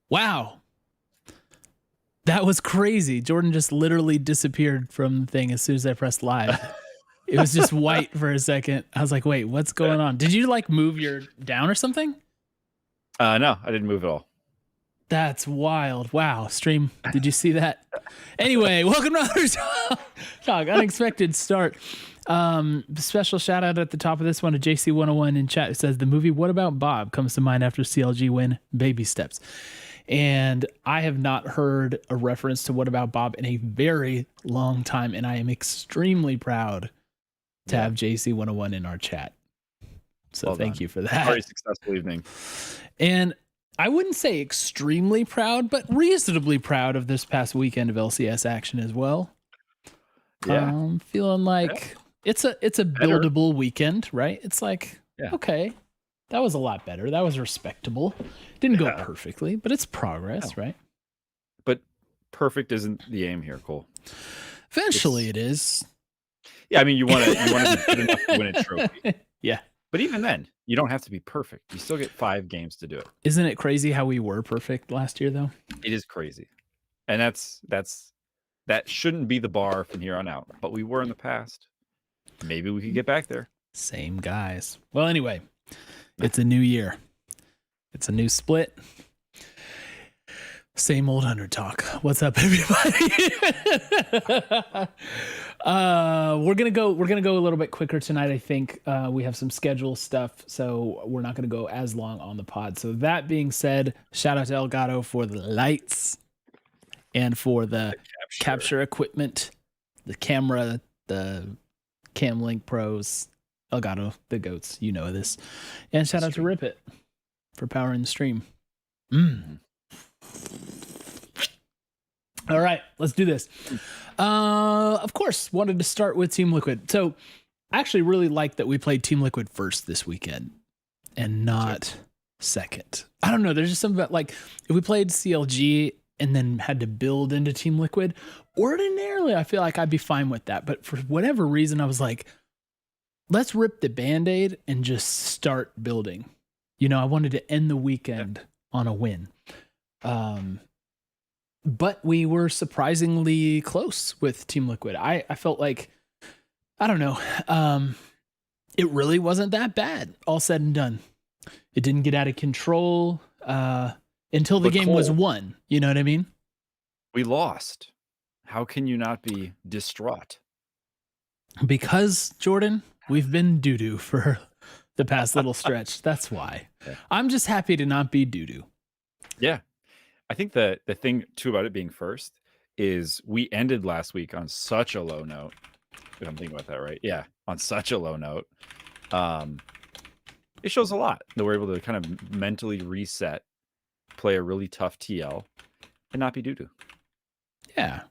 Wow. That was crazy. Jordan just literally disappeared from the thing as soon as I pressed live. It was just white for a second. I was like, wait, what's going on? Did you like move your down or something? No, I didn't move at all. That's wild. Wow. Stream. Did you see that? Anyway, welcome to another talk. Unexpected start. Special shout out at the top of this one to JC101 in chat. It says the movie What About Bob comes to mind after CLG win Baby Steps. And I have not heard a reference to What About Bob in a very long time. And I am extremely proud to have JC101 in our chat. So thank you for that. Very successful evening. And I wouldn't say extremely proud, but reasonably proud of this past weekend of LCS action as well. Yeah. Feeling like it's a buildable weekend, right? It's like, okay, that was a lot better. That was respectable. Didn't go perfectly, but it's progress, right? But perfect isn't the aim here, Cole. Eventually it is. Yeah, I mean, you want to be good enough to win a trophy. Yeah. But even then, you don't have to be perfect. You still get 5 games to do it. Isn't it crazy how we were perfect last year, though? It is crazy. And that shouldn't be the bar from here on out. But we were in the past. Maybe we could get back there. Same guys. Well, anyway, it's a new year. It's a new split. Same old Hunter talk. What's up, everybody? We're gonna go a little bit quicker tonight. I think we have some schedule stuff, so we're not gonna go as long on the pod. So that being said, shout out to Elgato for the lights and for the capture equipment, the camera, the Camlink Pros, Elgato, the goats. You know this, and shout out to Rip It for powering the stream. All right, let's do this. Of course, wanted to start with Team Liquid. So I actually really like that we played Team Liquid first this weekend and not second. I don't know. There's just something about, like, if we played CLG and then had to build into Team Liquid, ordinarily I feel like I'd be fine with that. But for whatever reason, I was like, let's rip the Band-Aid and just start building. You know, I wanted to end the weekend on a win. But we were surprisingly close with Team Liquid. I felt like, I don't know, it really wasn't that bad, all said and done. It didn't get out of control until the game was won. You know what I mean? We lost. How can you not be distraught? Because, Jordan, we've been doo-doo for the past little stretch. That's why. I'm just happy to not be doo-doo. Yeah. I think the thing, too, about it being first is we ended last week on such a low note. If I'm thinking about that, right? Yeah, on such a low note. It shows a lot that we're able to kind of mentally reset, play a really tough TL, and not be doo-doo. Yeah.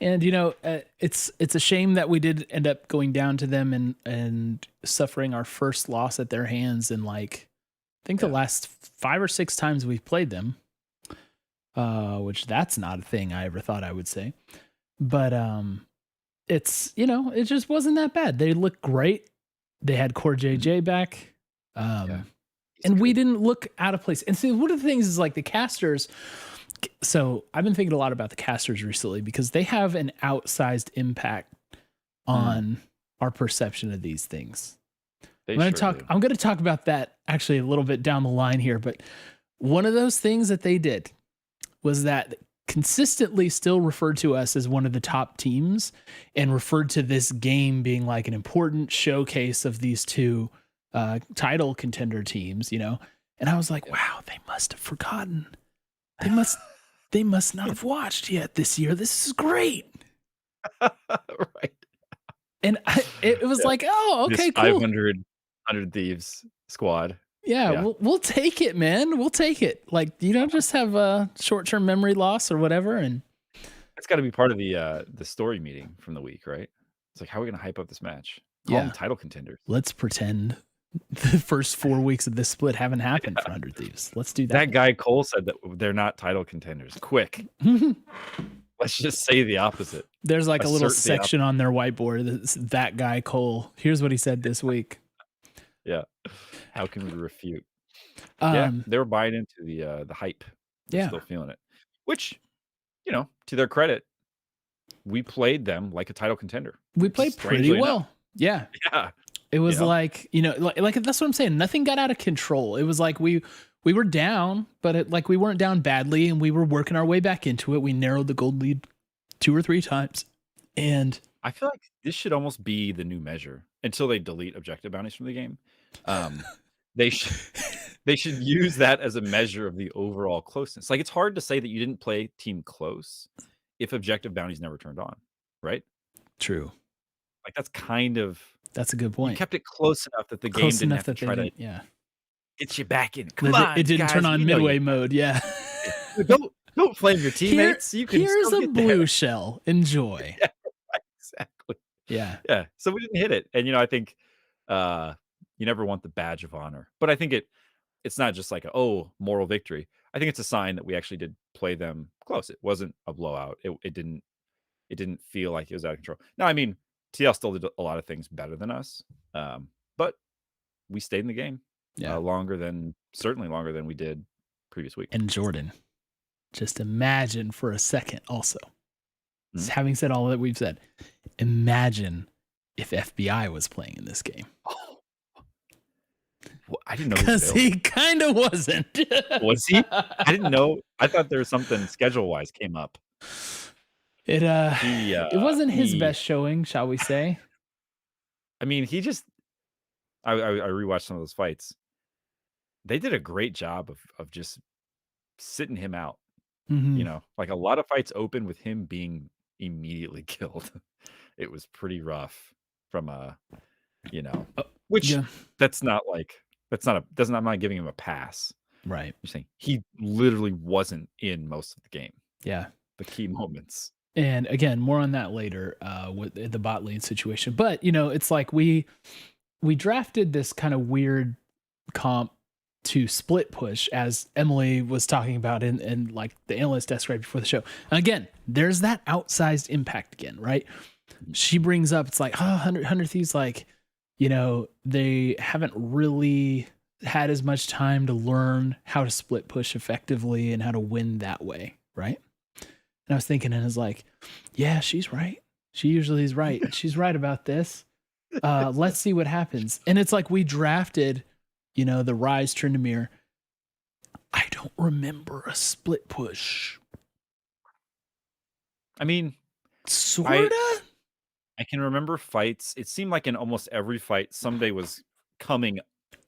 And, you know, it's a shame that we did end up going down to them and suffering our first loss at their hands in, like, I think the last 5 or 6 times we've played them. Which that's not a thing I ever thought I would say, but it's, you know, it just wasn't that bad. They looked great. They had Core JJ back, and we didn't look out of place. And see, one of the things is, like, the casters. So I've been thinking a lot about the casters recently because they have an outsized impact on our perception of these things. I'm going to talk about that actually a little bit down the line here, but one of those things that they did was that consistently still referred to us as one of the top teams and referred to this game being like an important showcase of these two title contender teams, you know? And I was like, wow, they must have forgotten. They must not have watched yet this year. This is great. Right. And it was like, oh, okay, this cool. 500 Thieves squad. Yeah, we'll take it, man. We'll take it. Like, you don't just have a short-term memory loss or whatever. And it's got to be part of the story meeting from the week, right? It's like, how are we going to hype up this match? Call them title contenders. Let's pretend the first 4 weeks of this split haven't happened for 100 Thieves. Let's do that. That guy Cole said that they're not title contenders. Quick. Let's just say the opposite. There's like a little section on their whiteboard. That guy Cole. Here's what he said this week. Yeah. How can we refute? Yeah, they were buying into the hype. They're Yeah. still feeling it. Which, to their credit, we played them like a title contender. We played pretty Strangely enough. well. Yeah. Yeah. It You was know? like, like that's what I'm saying. Nothing got out of control. It was like we were down, but like we weren't down badly, and we were working our way back into it. We narrowed the gold lead 2 or 3 times. And I feel like this should almost be the new measure until they delete objective bounties from the game. They should they should use that as a measure of the overall closeness. Like, it's hard to say that you didn't play team close if objective bounties never turned on, right? true. Like, that's kind of That's a good you point. kept it close enough that the game Close didn't enough have to that they try to didn't. Yeah. get you back in. Come That on, it didn't turn guys, on we know you midway got mode. Yeah. it. Don't flame your Here, teammates. You can here's still a get there. blue shell. Enjoy. Yeah, exactly. Yeah. Yeah, so we didn't hit it, and, I think, you never want the badge of honor, but I think it's not just like, moral victory. I think it's a sign that we actually did play them close. It wasn't a blowout. It didn't feel like it was out of control. Now, I mean, TL still did a lot of things better than us, but we stayed in the game, Yeah. certainly longer than we did previous week. And Jordan, just imagine for a second also, Mhm. having said all that we've said, imagine if FBI was playing in this game. Oh, well, I didn't know he was Because available. he kind of wasn't. Was he? I didn't know. I thought there was something schedule-wise came up. It He, it wasn't his he best showing, shall we say? I mean, he just I rewatched some of those fights. They did a great job of just sitting him out, Mhm. Like, a lot of fights open with him being immediately killed. It was pretty rough from you know, Oh, which yeah. that's not like that's not a doesn't I'm not giving him a pass. Right. I'm saying he literally wasn't in most of the game, Yeah. the key moments. And again, more on that later with the bot lane situation. But it's like we drafted this kind of weird comp to split push, as Emily was talking about in like the analyst desk right before the show. Again, there's that outsized impact again, right? She brings up, it's like, 100 Thieves, like, they haven't really had as much time to learn how to split push effectively and how to win that way, right? And I was thinking, and I was like, yeah, she's right. She usually is right. She's right about this. Let's see what happens. And it's like we drafted, the Rise Tryndamere. I don't remember a split push. I mean, Sorta? I can remember fights. It seemed like in almost every fight, Ssumday was coming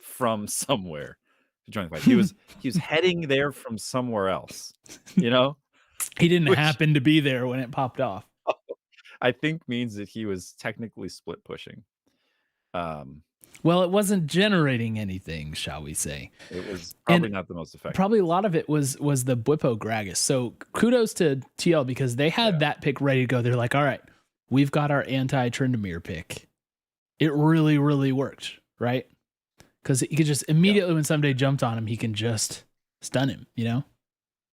from somewhere to join the fight. He was heading there from somewhere else, you know? He didn't Which happen to be there when it popped off. I think means that he was technically split pushing. Well, it wasn't generating anything, shall we say. It was probably And not the most effective. probably a lot of it was the Bwipo Gragas. So kudos to TL because they had that pick ready to go. They're like, all right, we've got our anti-Tryndamere pick. It really, really worked, right? Because he could just immediately when Ssumday jumped on him, he can just stun him, Yeah.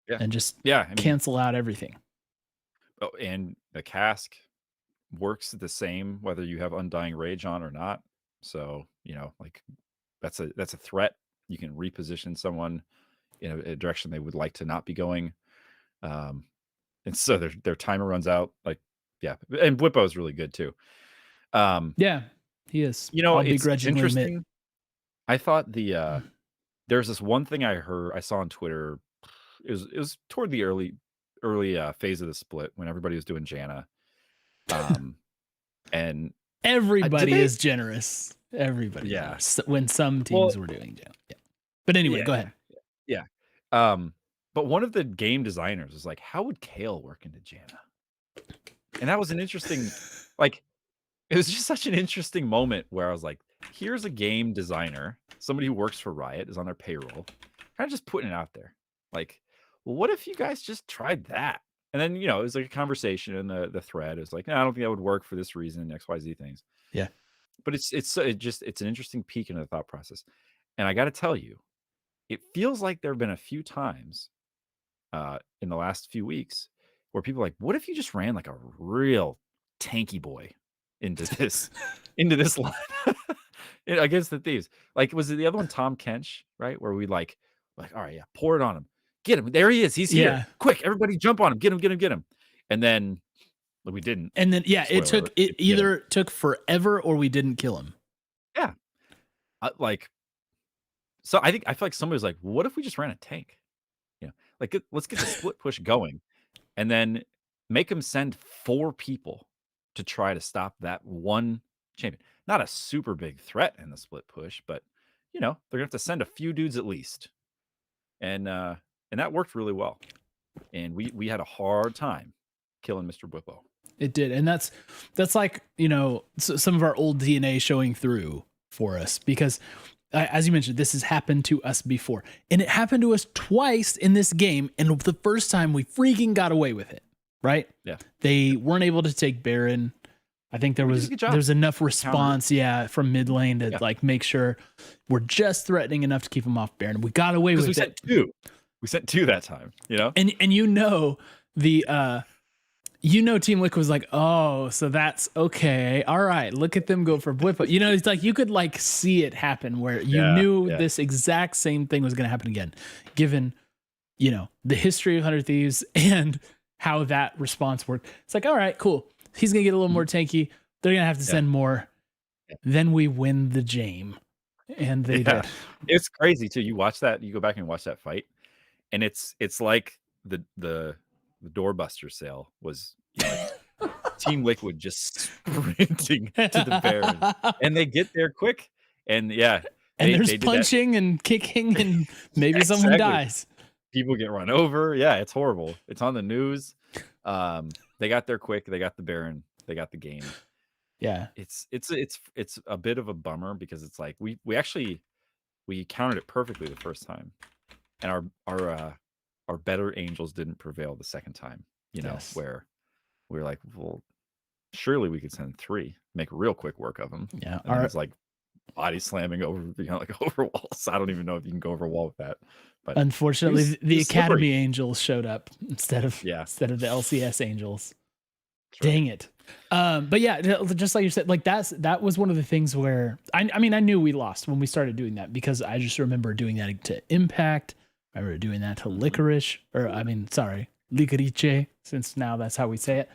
and just Yeah. I mean, cancel out everything. and the cask works the same whether you have Undying Rage on or not. So, like that's a threat. You can reposition someone in a direction they would like to not be going. And so their timer runs out. Like, yeah. And Bwipo is really good too. Yeah, he is. I'll It's begrudgingly admit. interesting. I thought there's this one thing I saw on Twitter. It was toward the early phase of the split when everybody was doing Janna. And Everybody they- is generous. Everybody. Yeah. Generous. When some Well, teams were doing jail. Yeah. But anyway, go ahead. Yeah. But one of the game designers was like, how would Kale work into Janna? And that was an interesting, like, it was just such an interesting moment where I was like, here's a game designer, somebody who works for Riot, is on their payroll, kind of just putting it out there. Like, well, what if you guys just tried that? And then, it was like a conversation in the thread. It was like, no, I don't think that would work for this reason, XYZ things. Yeah. But it's an interesting peek into the thought process. And I got to tell you, it feels like there have been a few times in the last few weeks where people are like, what if you just ran like a real tanky boy into this line against the Thieves? Like, was it the other one, Tom Kench, right? Where we like, all right, yeah, pour it on him. get him. There he is. He's Yeah. here. Quick, everybody jump on him. Get him, get him, get him. And then we didn't. And then, yeah, it Spoiler alert, either took forever or we didn't kill him. Yeah. So I feel like somebody was like, what if we just ran a tank? You know, like let's get the split push going and then make them send 4 people to try to stop that one champion. Not a super big threat in the split push, but you know, they're gonna have to send a few dudes at least. And that worked really well. And we had a hard time killing Mr. Whippo. It did. And that's like, you know, some of our old DNA showing through for us, because as you mentioned, this has happened to us before, and it happened to us twice in this game. And the first time we freaking got away with it, right? Yeah. They weren't able to take Baron. I think there's enough response, from mid lane to like make sure we're just threatening enough to keep him off Baron. We got away with it. We sent 2 that time, you know? And you know, Team Liquid was like, oh, so that's okay. All right, look at them go for Whippo. You know, it's like you could like see it happen where you knew this exact same thing was going to happen again, given, you know, the history of 100 Thieves and how that response worked. It's like, all right, cool. He's going to get a little more tanky. They're going to have to send more. Then we win the game. And they did. It's crazy too. You watch that, you go back and watch that fight, and it's like the doorbuster sale was, you know, like Team Liquid just sprinting to the Baron, and they get there quick, and there's punching and kicking, and maybe someone dies. People get run over. Yeah, it's horrible. It's on the news. They got there quick. They got the Baron. They got the game. Yeah, it's a bit of a bummer because it's like we countered it perfectly the first time, and our better angels didn't prevail the second time. You know, where we were like, well, surely we could send 3, make real quick work of them. Yeah, and it's like body slamming over, you know, like over walls. I don't even know if you can go over a wall with that. But unfortunately, the Academy Angels showed up instead of the LCS Angels. Dang it. But yeah, just like you said, like that was one of the things where I mean, I knew we lost when we started doing that, because I just remember doing that to Impact. I remember doing that to Licorice, Licorice, since now that's how we say it.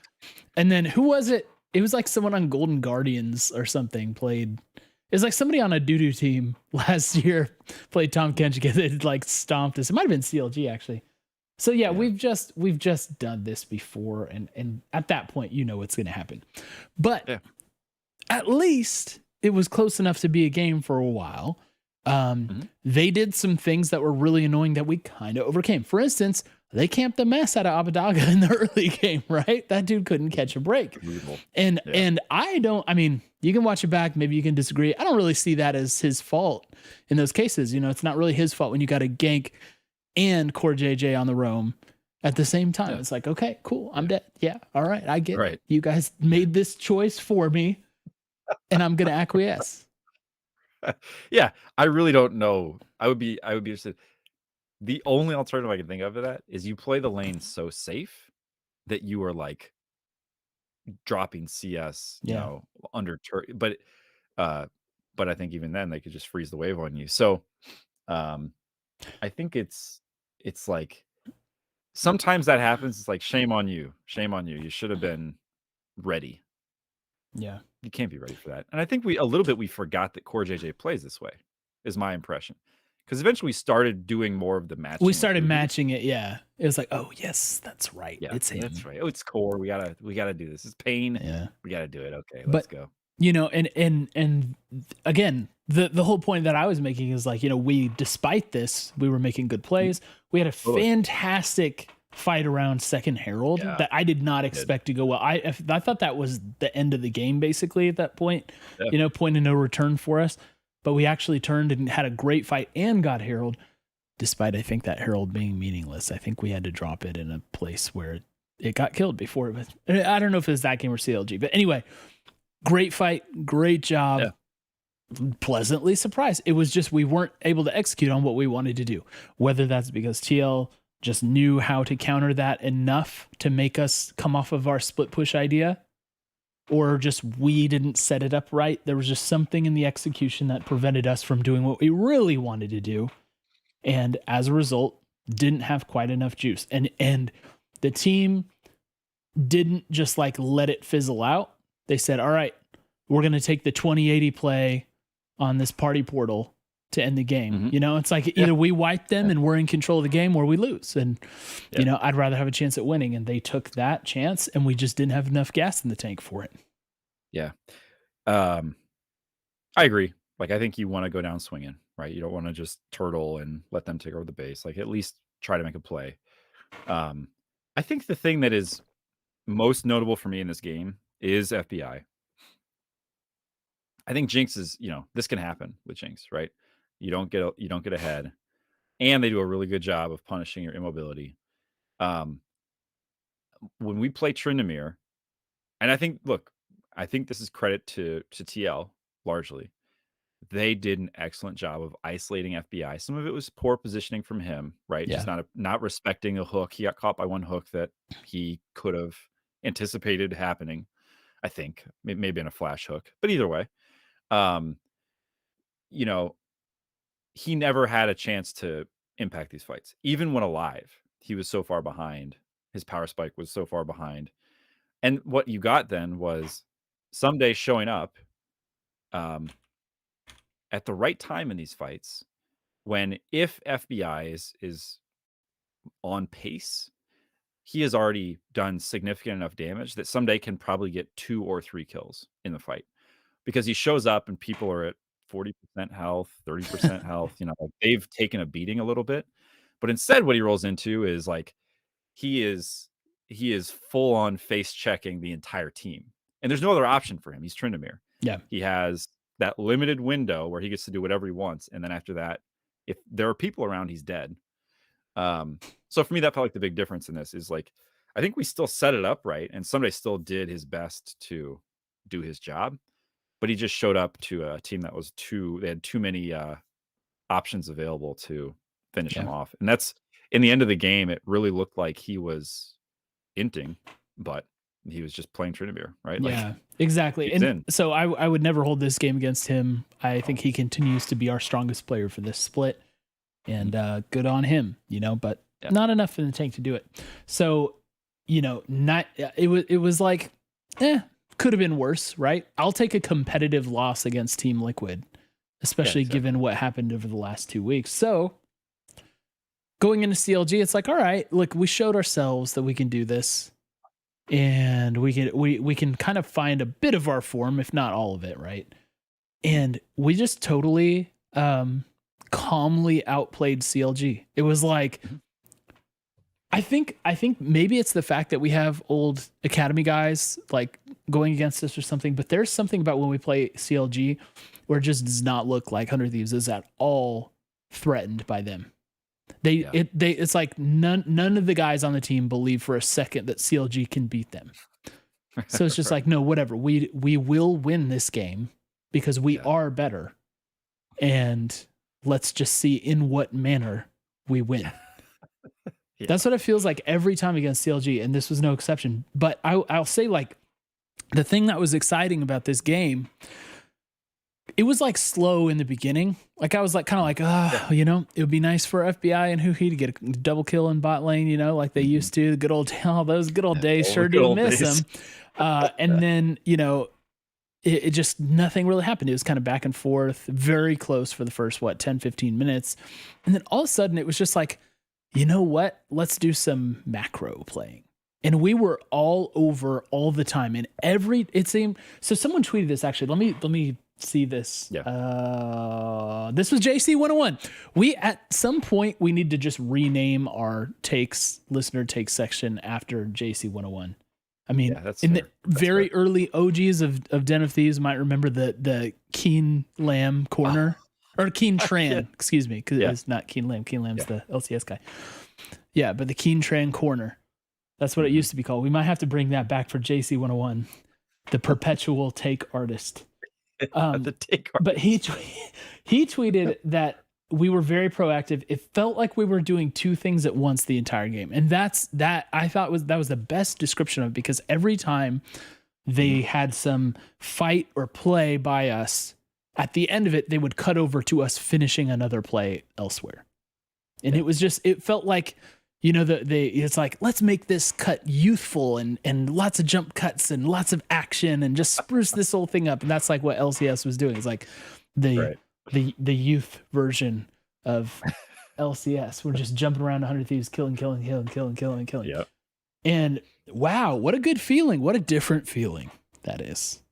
And then who was it? It was like someone on Golden Guardians or something played. It's like somebody on a doo-doo team last year played Tom Kenchika. They like stomped us. It might have been CLG actually. So yeah, we've just done this before, and at that point, you know what's going to happen. But at least it was close enough to be a game for a while. They did some things that were really annoying that we kind of overcame. For instance, they camped the mess out of Abadaga in the early game, right? That dude couldn't catch a break. And I mean, you can watch it back, maybe you can disagree. I don't really see that as his fault in those cases. You know, it's not really his fault when you got a gank and Core JJ on the roam at the same time. It's like, okay, cool, I'm dead. Yeah, all right, I get it. You guys made this choice for me, and I'm gonna acquiesce. Yeah, I really don't know. I would be interested. The only alternative I can think of to that is you play the lane so safe that you are like dropping CS, you know, under but I think even then they could just freeze the wave on you. So I think it's like sometimes that happens. It's like, shame on you. You should have been ready. Yeah. You can't be ready for that. And I think we forgot that Core JJ plays this way, is my impression. Because eventually we started doing more of the matching. We started matching it, yeah. It was like, oh yes, that's right. Yeah, it's him. That's right. Oh, it's Core. We gotta do this. It's pain. Yeah. We gotta do it. Okay, let's go. You know, and again, the whole point that I was making is like, you know, despite this, we were making good plays. We had a fantastic fight around second Herald that I did not expect to go well. I thought that was the end of the game basically at that point. You know, point of no return for us. But we actually turned and had a great fight and got Herald, despite I think that Herald being meaningless. I think we had to drop it in a place where it got killed before it was. I don't know if it was that game or CLG, but anyway, great fight, great job. Pleasantly surprised. It was just we weren't able to execute on what we wanted to do. Whether that's because TL just knew how to counter that enough to make us come off of our split push idea, or just we didn't set it up right. There was just something in the execution that prevented us from doing what we really wanted to do. And as a result, didn't have quite enough juice. And the team didn't just like let it fizzle out. They said, all right, we're going to take the 2080 play on this party portal to end the game. It's like either we wipe them and we're in control of the game, or we lose. And, I'd rather have a chance at winning. And they took that chance, and we just didn't have enough gas in the tank for it. Yeah. I agree. Like, I think you want to go down swinging, right? You don't want to just turtle and let them take over the base. Like, at least try to make a play. I think the thing that is most notable for me in this game is FBI. I think Jinx is, this can happen with Jinx, right? You don't get ahead, and they do a really good job of punishing your immobility. When we play Tryndamere, and I think this is credit to TL largely. They did an excellent job of isolating FBI. Some of it was poor positioning from him, right? Yeah. Just not respecting a hook. He got caught by one hook that he could have anticipated happening. I think maybe in a flash hook, but either way, he never had a chance to impact these fights. Even when alive, he was so far behind. His power spike was so far behind. And what you got then was Ssumday showing up at the right time in these fights, when if FBI is on pace, he has already done significant enough damage that Ssumday can probably get 2 or 3 kills in the fight, because he shows up and people are at 40% health, 30% health, like they've taken a beating a little bit. But instead what he rolls into is like he is full on face checking the entire team. And there's no other option for him. He's Tryndamere. Yeah. He has that limited window where he gets to do whatever he wants. And then after that, if there are people around, he's dead. So for me, that felt like the big difference in this is like, I think we still set it up right, and Ssumday still did his best to do his job, but he just showed up to a team that was they had too many options available to finish him off. And that's, in the end of the game, it really looked like he was inting, but he was just playing Tryndamere, right? Yeah, exactly. And so I would never hold this game against him. I think he continues to be our strongest player for this split, and good on him, but not enough in the tank to do it. So, it was like, could have been worse, right? I'll take a competitive loss against Team Liquid, especially given what happened over the last 2 weeks. So going into CLG, it's like, all right, look, we showed ourselves that we can do this, and we can kind of find a bit of our form, if not all of it, right? And we just totally calmly outplayed CLG. It was like, I think maybe it's the fact that we have old academy guys like going against us or something, but there's something about when we play CLG where it just does not look like 100 Thieves is at all threatened by them. It's like none of the guys on the team believe for a second that CLG can beat them. So it's just like, no, whatever. We will win this game because we are better. And let's just see in what manner we win. That's what it feels like every time against CLG, and this was no exception. But I'll say, like, the thing that was exciting about this game, it was like slow in the beginning. Like I was like kind of like, it would be nice for FBI and Huhi to get a double kill in bot lane, like they used to. Those good old days, sure do miss them. And then, it just, nothing really happened. It was kind of back and forth, very close for the first, 10, 15 minutes. And then all of a sudden it was just like, you know what? Let's do some macro playing. And we were all over all the time. And it seemed, so someone tweeted this actually. Let me see this. This was JC 101. At some point we need to just rename our listener takes section after JC 101. I mean, very early OGs of Den of Thieves might remember the Keen Lamb corner. Or Keen Tran, excuse me, because it's not Keen Lamb. Keen Lamb's the LCS guy. Yeah, but the Keen Tran corner. That's what it used to be called. We might have to bring that back for JC 101, the perpetual take artist. The take artist. But he tweeted that we were very proactive. It felt like we were doing two things at once the entire game. And that I thought was the best description of it, because every time they had some fight or play by us, at the end of it, they would cut over to us finishing another play elsewhere. And it was just, it felt like, you know, it's like, let's make this cut youthful and lots of jump cuts and lots of action and just spruce this whole thing up. And that's like what LCS was doing. It's like the youth version of LCS. We're just jumping around 100 Thieves, killing. Yeah. And wow, what a good feeling. What a different feeling that is.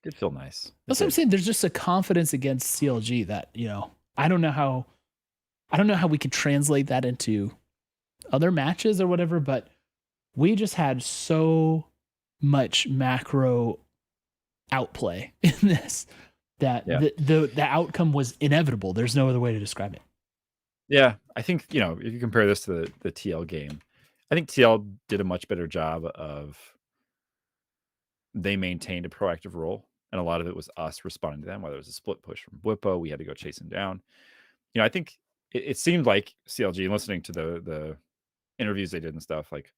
It feel nice. That's what I'm saying. There's just a confidence against CLG that, you know, I don't know how we could translate that into other matches or whatever, but we just had so much macro outplay in this that the outcome was inevitable. There's no other way to describe it. Yeah, I think, you know, if you compare this to the TL game, I think TL did a much better job of, they maintained a proactive role, and a lot of it was us responding to them, whether it was a split push from Whippo, we had to go chase him down. You know, I think it seemed like CLG, listening to the interviews they did and stuff, like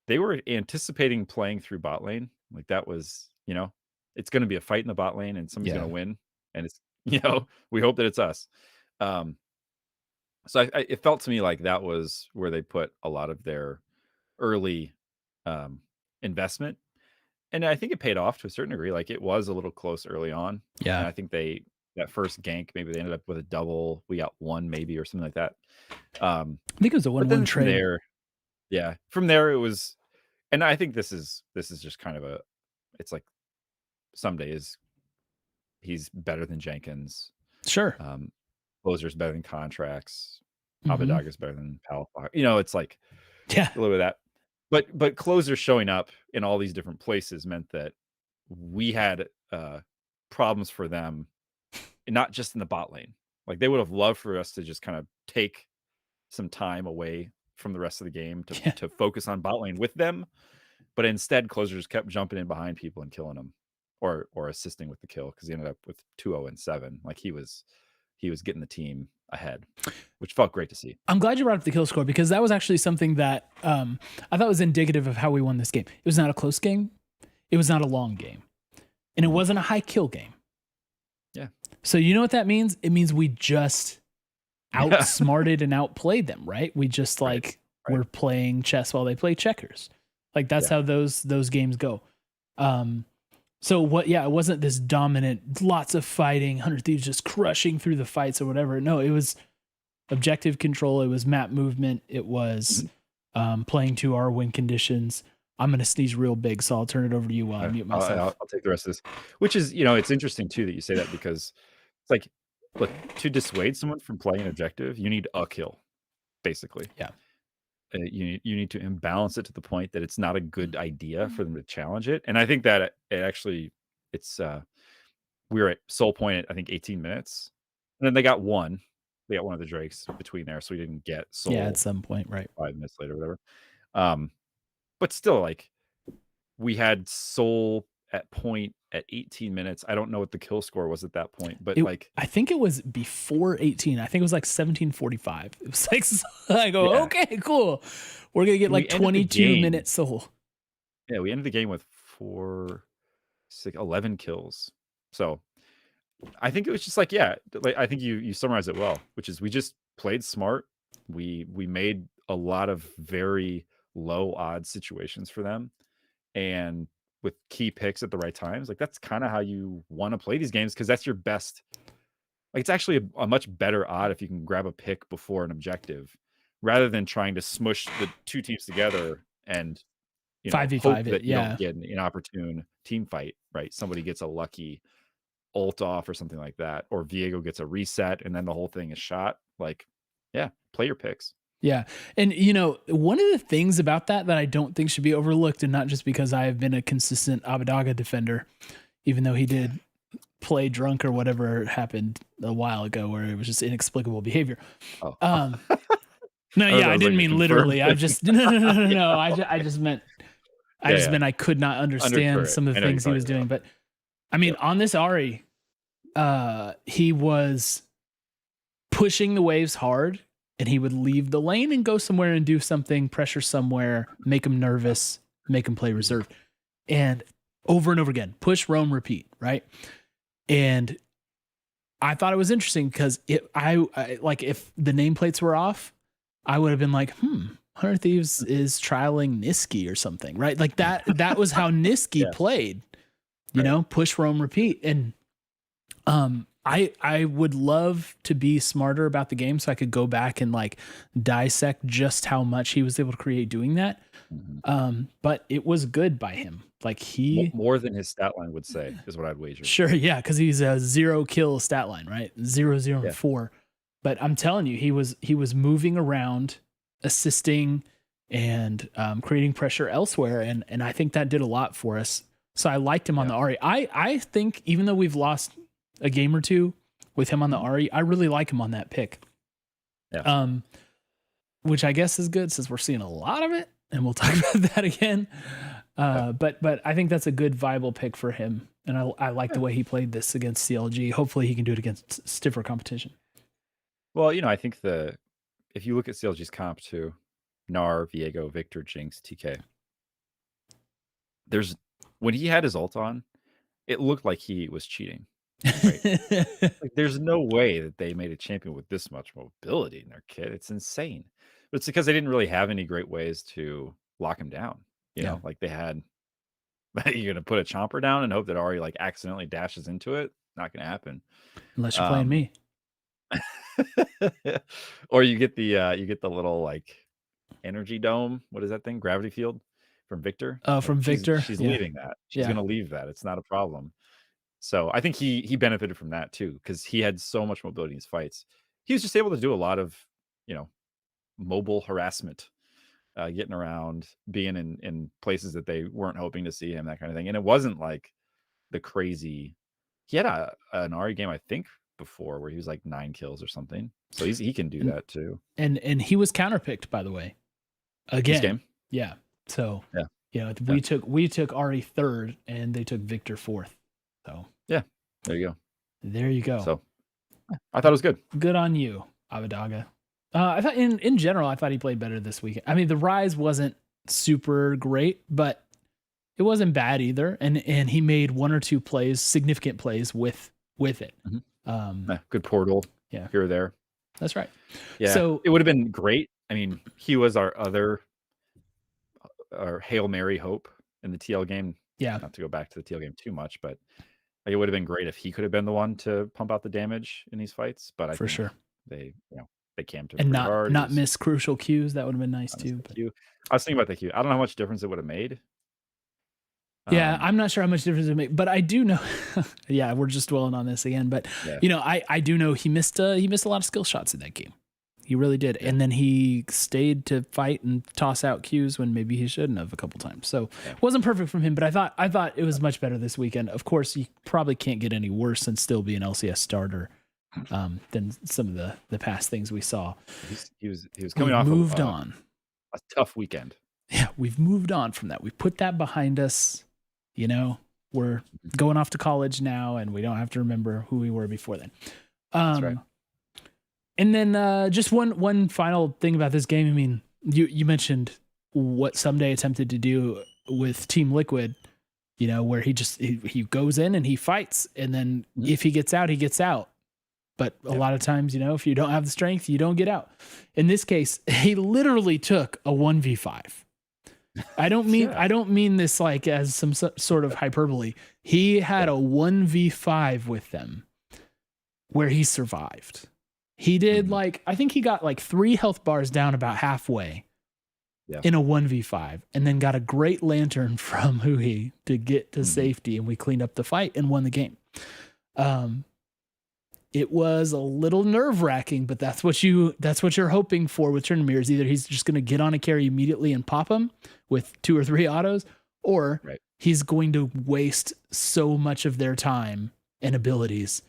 they were anticipating playing through bot lane. Like that was, you know, it's going to be a fight in the bot lane and somebody's going to win. And it's, you know, we hope that it's us. So it felt to me like that was where they put a lot of their early investment. And I think it paid off to a certain degree. Like it was a little close early on. Yeah. And I think that first gank, maybe they ended up with a double. We got one maybe or something like that. I think it was a 1-1 trade. From there it was, and I think this is just kind of it's like Ssumday he's better than Jenkins. Sure. Closer's better than Contracts. Abadaga's better than Pal. You know, it's like a little bit of that. But Closer showing up in all these different places meant that we had problems for them, not just in the bot lane. Like they would have loved for us to just kind of take some time away from the rest of the game to focus on bot lane with them. But instead, Closer just kept jumping in behind people and killing them, or assisting with the kill, because he ended up with 2-0 and 7. Like he was getting the team ahead, which felt great to see. I'm glad you brought up the kill score, because that was actually something that I thought was indicative of how we won this game. It was not a close game. It was not a long game. And it wasn't a high kill game. Yeah. So you know what that means? It means we just outsmarted and outplayed them, right? We just we're playing chess while they play checkers. Like that's how those games go. So what? Yeah, it wasn't this dominant, lots of fighting, 100 Thieves just crushing through the fights or whatever. No, it was objective control. It was map movement. It was playing to our win conditions. I'm going to sneeze real big, so I'll turn it over to you while I mute myself. I'll take the rest of this, which is, you know, it's interesting too that you say that, because it's like, look, to dissuade someone from playing an objective, you need a kill, basically. Yeah. You need to imbalance it to the point that it's not a good idea for them to challenge it. And I think that we were at Soul Point at, I think, 18 minutes. And then they got one. They got one of the Drakes between there, so we didn't get Soul. Yeah, at some point, right. 5 minutes later, whatever. But still, like, we had Soul at point at 18 minutes. I don't know what the kill score was at that point, but I think it was before 18. I think it was like 17:45. It was like, I go, okay, cool. We're gonna get like 22 minutes Soul. Yeah, we ended the game with 11 kills. So I think it was just like, I think you summarized it well, which is we just played smart. We made a lot of very low odds situations for them, and with key picks at the right times. Like that's kind of how you want to play these games, because that's your best. Like it's actually a much better odd if you can grab a pick before an objective, rather than trying to smush the two teams together and, you know, 5v5 hope that you don't get an inopportune team fight, right? Somebody gets a lucky ult off or something like that, or Viego gets a reset and then the whole thing is shot. Like, play your picks. Yeah. And, you know, one of the things about that I don't think should be overlooked, and not just because I have been a consistent Abadaga defender, even though he did play drunk or whatever happened a while ago where it was just inexplicable behavior. No, I didn't mean literally. I just, no. I just meant I could not understand some of the things he was doing. But I mean, on this Ahri, he was pushing the waves hard, and he would leave the lane and go somewhere and do something, pressure somewhere, make him nervous, make him play reserve. And over again, push, roam, repeat, right? And I thought it was interesting because I like, if the nameplates were off, I would have been like, 100 Thieves is trialing Niski or something, right? Like that was how Niski Yeah. played, Right. push, roam, repeat. And I would love to be smarter about the game so I could go back and like dissect just how much he was able to create doing that. Mhm. But it was good by him. Like More than his stat line would say is what I'd wager. sure, yeah, because he's a 0 kill stat line, right? 0, 0, and Yeah. 4. But I'm telling you, he was moving around, assisting, and creating pressure elsewhere, and I think that did a lot for us. So I liked him on Yeah. the Ari. I think even though we've lost a game or two with him on the Mhm. Ari, I really like him on that pick. Yeah. Which I guess is good since we're seeing a lot of it, and we'll talk about that again. But I think that's a good viable pick for him, and I like the way he played this against CLG. Hopefully, he can do it against stiffer competition. Well, I think if you look at CLG's comp to Gnar, Viego, Victor, Jinx, TK, when he had his ult on, it looked like he was cheating. Right. Like, there's no way that they made a champion with this much mobility in their kit. It's insane. But it's because they didn't really have any great ways to lock him down. Yeah. Like they had, you're gonna put a chomper down and hope that Ari like accidentally dashes into it. Not gonna happen. Unless you're playing me. Or you get the little like energy dome. What is that thing? Gravity field from Victor. Oh, Like from Victor. she's Yeah. leaving that. She's Yeah. gonna leave that. It's not a problem. So I think he benefited from that too, because he had so much mobility in his fights. He was just able to do a lot of, mobile harassment, getting around, being in places that they weren't hoping to see him, that kind of thing. And it wasn't like the crazy. He had an Ari game, I think, before where he was like 9 kills or something. So he can do that too. And he was counterpicked, by the way. Again. This game. Yeah. So Yeah. we took Ari third, and they took Victor fourth. So yeah, there you go. There you go. So I thought it was good. Good on you, Avadaga. I thought in general, I thought he played better this weekend. I mean, the rise wasn't super great, but it wasn't bad either. And he made 1 or 2 plays, significant plays with it. Good portal. Yeah. Here or there. That's right. Yeah. So it would have been great. I mean, he was our Hail Mary hope in the TL game. Yeah. Not to go back to the TL game too much, but like, it would have been great if he could have been the one to pump out the damage in these fights. But I think sure. they camped him and pretty hard. not miss crucial cues. That would have been nice too. But I was thinking about the Q. I don't know how much difference it would have made. Yeah, I'm not sure how much difference it made, but I do know. Yeah, we're just dwelling on this again, but I do know he missed a lot of skill shots in that game. He really did, and then he stayed to fight and toss out cues when maybe he shouldn't have a couple times. So it wasn't perfect from him, but I thought it was much better this weekend. Of course, you probably can't get any worse and still be an LCS starter than some of the past things we saw. He was coming off. Moved on. A tough weekend. Yeah, we've moved on from that. We've put that behind us. We're going off to college now, and we don't have to remember who we were before then. That's right. And then just one final thing about this game. I mean, you mentioned what Ssumday attempted to do with Team Liquid, where he goes in and he fights, and then if he gets out, he gets out. But a lot of times, if you don't have the strength, you don't get out. In this case, he literally took a 1v5. I don't mean this like as some sort of hyperbole. He had a 1v5 with them where he survived. He did I think he got like 3 health bars down about halfway in a 1v5, and then got a great lantern from Huhi to get to safety, and we cleaned up the fight and won the game. It was a little nerve-wracking, but that's what you're hoping for with Tryndamere, is either he's just going to get on a carry immediately and pop him with 2 or 3 autos, or he's going to waste so much of their time and abilities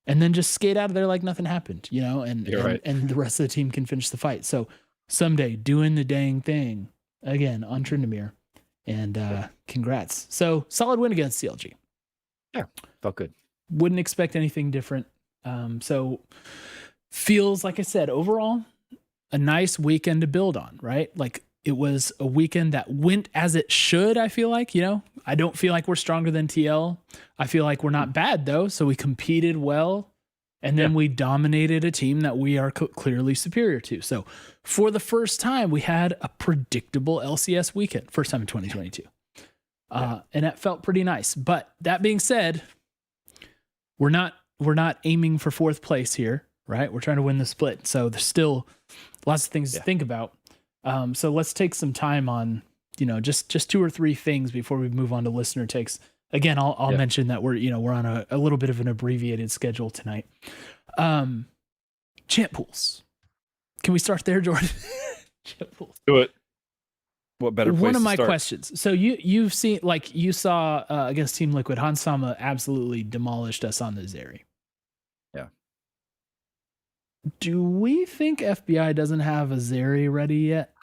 and then just skate out of there like nothing happened, and the rest of the team can finish the fight. So Ssumday doing the dang thing again on Tryndamere, and congrats. So solid win against CLG. Yeah, felt good. Wouldn't expect anything different. So feels, like I said, overall a nice weekend to build on, right? Like it was a weekend that went as it should. I feel like, I don't feel like we're stronger than TL. I feel like we're not bad though. So we competed well, And then we dominated a team that we are clearly superior to. So for the first time, we had a predictable LCS weekend. First time in 2022. And that felt pretty nice. But that being said, we're not aiming for 4th place here, right? We're trying to win the split. So there's still lots of things to think about. So let's take some time on, just 2 or 3 things before we move on to listener takes. Again, I'll mention that we're on a little bit of an abbreviated schedule tonight. Champ pools. Can we start there, Jordan? Champ pools. Do it. What better place One of to my start? questions. So you've seen, like, you saw against Team Liquid, Hansama absolutely demolished us on the Zeri. Yeah. Do we think FBI doesn't have a Zeri ready yet?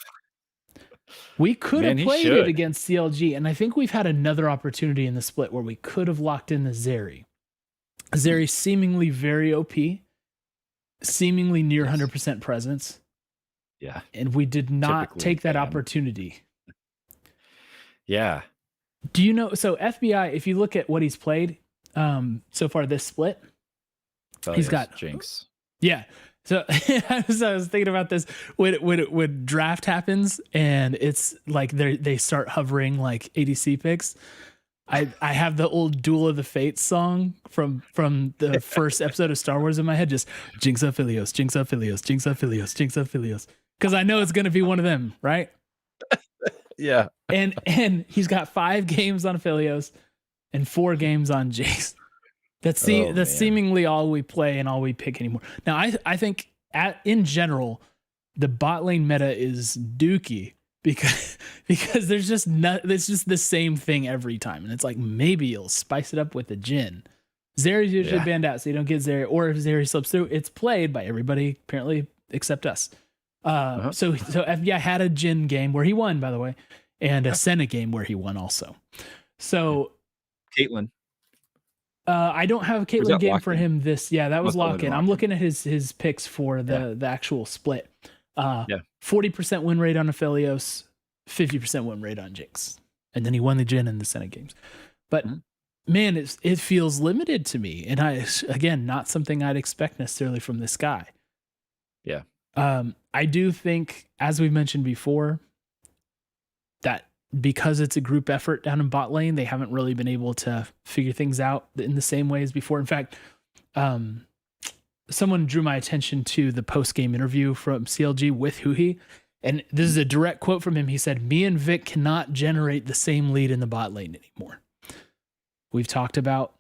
We could have played it against CLG, and I think we've had another opportunity in the split where we could have locked in the Zeri. Zeri seemingly very OP, seemingly near 100% presence. Yeah. And we did not take that opportunity. Yeah. Do you know, so FBI, if you look at what he's played so far this split, he's got Jinx. Yeah. So I was thinking about this when draft happens and it's like they start hovering like ADC picks. I have the old Duel of the Fates song from the first episode of Star Wars in my head, just Jinx up Philios, Jinx up Philios, Jinx up Philios, Jinx up Philios. Because I know it's gonna be one of them, right? Yeah. And he's got 5 games on Philios and 4 games on Jinx. That's seemingly all we play and all we pick anymore. Now, I think in general, the bot lane meta is dookie because there's just it's just the same thing every time, and it's like maybe you'll spice it up with a Jhin. Zeri's usually banned out, so you don't get Zeri, or if Zeri slips through, it's played by everybody apparently except us. So FBI had a Jhin game where he won, by the way, and a Senna game where he won also. So Caitlyn. I don't have a Caitlyn game for him that was lock-in. I'm looking at his picks for the actual split. 40% win rate on Aphelios, 50% win rate on Jinx. And then he won the Jhin and the Senate games. But man, it feels limited to me. And again, not something I'd expect necessarily from this guy. Yeah. I do think, as we've mentioned before, that because it's a group effort down in bot lane, they haven't really been able to figure things out in the same way as before. In fact, someone drew my attention to the post-game interview from CLG with Huhi, and this is a direct quote from him. He said, "Me and Vic cannot generate the same lead in the bot lane anymore." We've talked about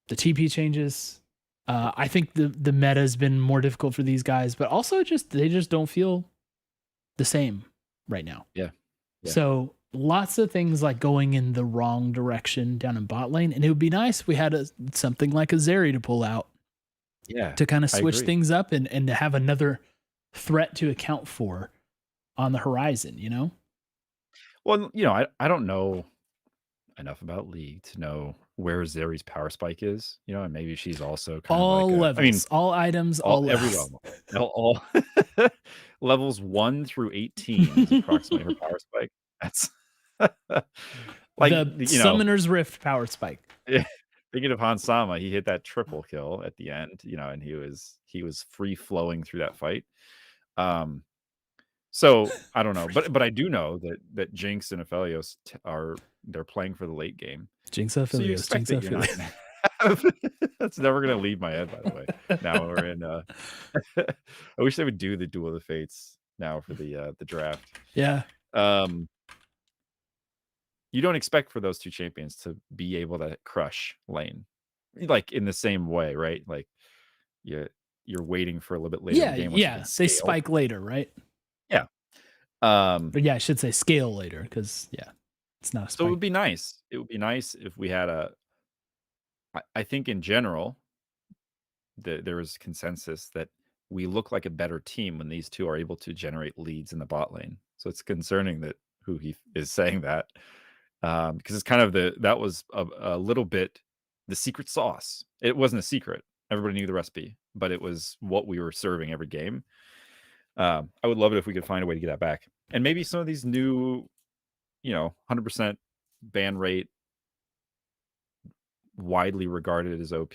the TP changes. I think the meta has been more difficult for these guys, but also they just don't feel the same right now. Yeah. So lots of things like going in the wrong direction down in bot lane, and it would be nice if we had something like a Zeri to pull out, to kind of switch things up and to have another threat to account for on the horizon. Well, I don't know enough about League to know where Zeri's power spike is, and maybe she's also kind all of like levels, all items, all every level, all levels 1 through 18 is approximately her power spike. That's like the Summoner's Rift power spike. Yeah. Thinking of Hansama, he hit that triple kill at the end, and he was free flowing through that fight. So I don't know, but I do know that Jinx and Aphelios they're playing for the late game. Jinx Aphelios, so Jinx Aphelios. That's never gonna leave my head, by the way. Now we're in. I wish they would do the Duel of the Fates now for the draft. Yeah. You don't expect for those 2 champions to be able to crush lane, like in the same way, right? Like you're waiting for a little bit later in the game. Yeah, they spike later, right? Yeah. But I should say scale later because it's not a spike. So it would be nice. It would be nice if we had I think in general, there is consensus that we look like a better team when these 2 are able to generate leads in the bot lane. So it's concerning that he is saying that. Because it's kind of that was a little bit the secret sauce. It wasn't a secret. Everybody knew the recipe, but it was what we were serving every game. I would love it if we could find a way to get that back. And maybe some of these new, 100% ban rate, widely regarded as OP,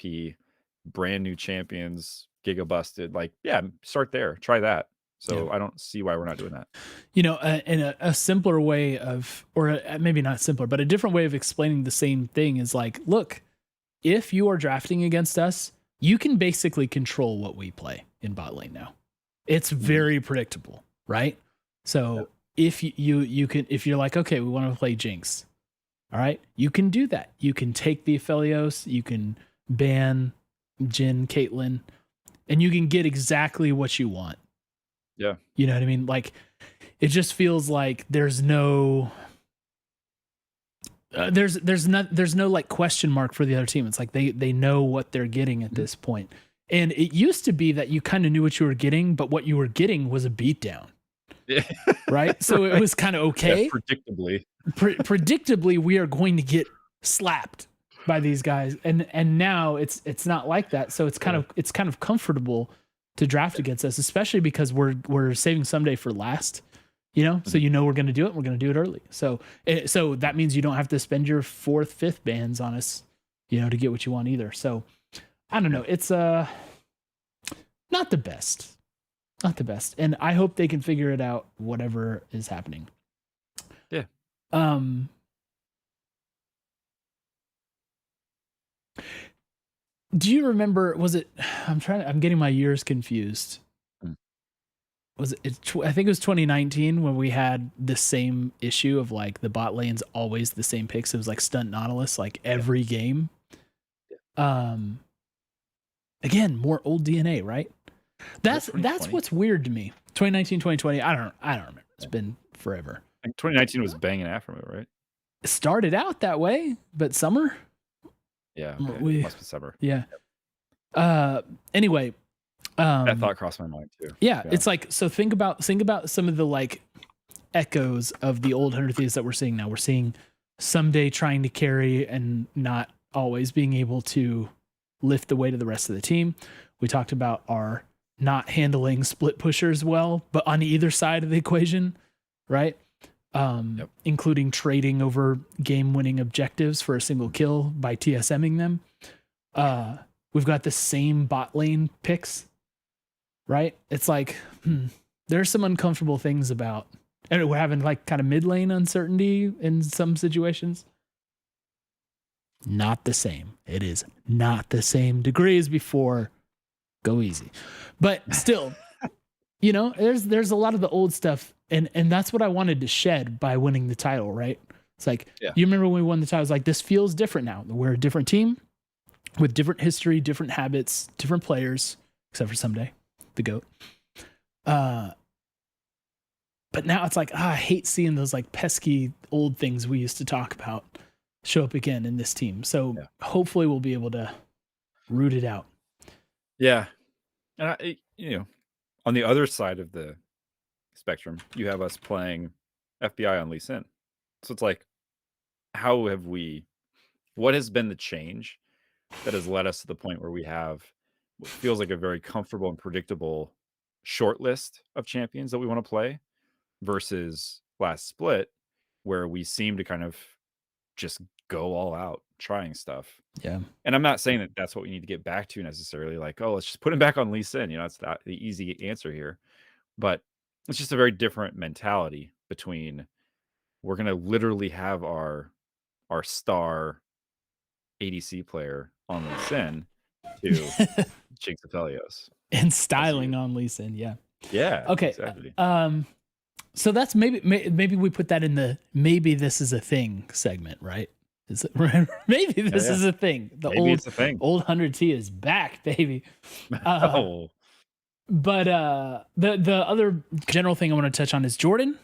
brand new champions, giga busted. Like, yeah, start there, try that. So I don't see why we're not doing that. You know, in a simpler way of, or maybe not simpler, but a different way of explaining the same thing is like, look, if you are drafting against us, you can basically control what we play in bot lane now. It's very predictable, right? So if you can, if you're like, okay, we want to play Jinx, all right, you can do that. You can take the Aphelios, you can ban Jhin, Caitlyn, and you can get exactly what you want. Yeah. You know what I mean? Like, it just feels like there's no there's no like question mark for the other team. It's like they know what they're getting at this point. And it used to be that you kind of knew what you were getting, but what you were getting was a beatdown. Yeah. Right? So it was kind of okay. Yeah, predictably. Predictably, we are going to get slapped by these guys. And now it's not like that. So it's kind of comfortable to draft against us, especially because we're saving Ssumday for last, you know, so you know we're going to do it. We're going to do it early. So that means you don't have to spend your 4th, 5th bans on us, you know, to get what you want either. So I don't know. It's not the best, and I hope they can figure it out. Whatever is happening. Yeah. Do you remember? Was it? I'm getting my years confused. Was it? I think it was 2019 when we had the same issue of like the bot lane's always the same picks. It was like Stunt Nautilus like every game. Again, more old DNA, right? That's what's weird to me. 2019, 2020. I don't remember. It's been forever. I think 2019 was banging after me, right? It started out that way, but summer. Yeah, okay. Must be summer. Yeah. Anyway, that thought crossed my mind too. Yeah, it's like, so think about some of the like echoes of the old 100 Thieves that we're seeing now. We're seeing Ssumday trying to carry and not always being able to lift the weight of the rest of the team. We talked about our not handling split pushers well, but on either side of the equation, right? Including trading over game-winning objectives for a single kill by TSMing them. We've got the same bot lane picks, right? It's like, there's some uncomfortable things about, and we're having like kind of mid lane uncertainty in some situations. Not the same. It is not the same degree as before. Go easy. But still, you know, there's a lot of the old stuff, and that's what I wanted to shed by winning the title, right? It's like, you remember when we won the title, it's like, this feels different now. We're a different team with different history, different habits, different players, except for Ssumday, the GOAT. But now it's like, I hate seeing those like pesky old things we used to talk about show up again in this team. So hopefully we'll be able to root it out. Yeah. And you know, on the other side of the spectrum, you have us playing FBI on Lee Sin. So it's like, what has been the change that has led us to the point where we have what feels like a very comfortable and predictable short list of champions that we want to play versus last split, where we seem to kind of just go all out trying stuff. Yeah. And I'm not saying that that's what we need to get back to necessarily, like, oh, let's just put him back on Lee Sin. You know, it's the easy answer here. But it's just a very different mentality between, we're going to literally have our star ADC player on Lee Sin to Jinx Aphelios. And styling on Lee Sin, yeah. Yeah. Okay. Exactly. So that's maybe we put that in the maybe this is a thing segment, right? Is it, maybe this is a thing. It's a thing. Old 100T is back, baby. But the other general thing I want to touch on is Jordan.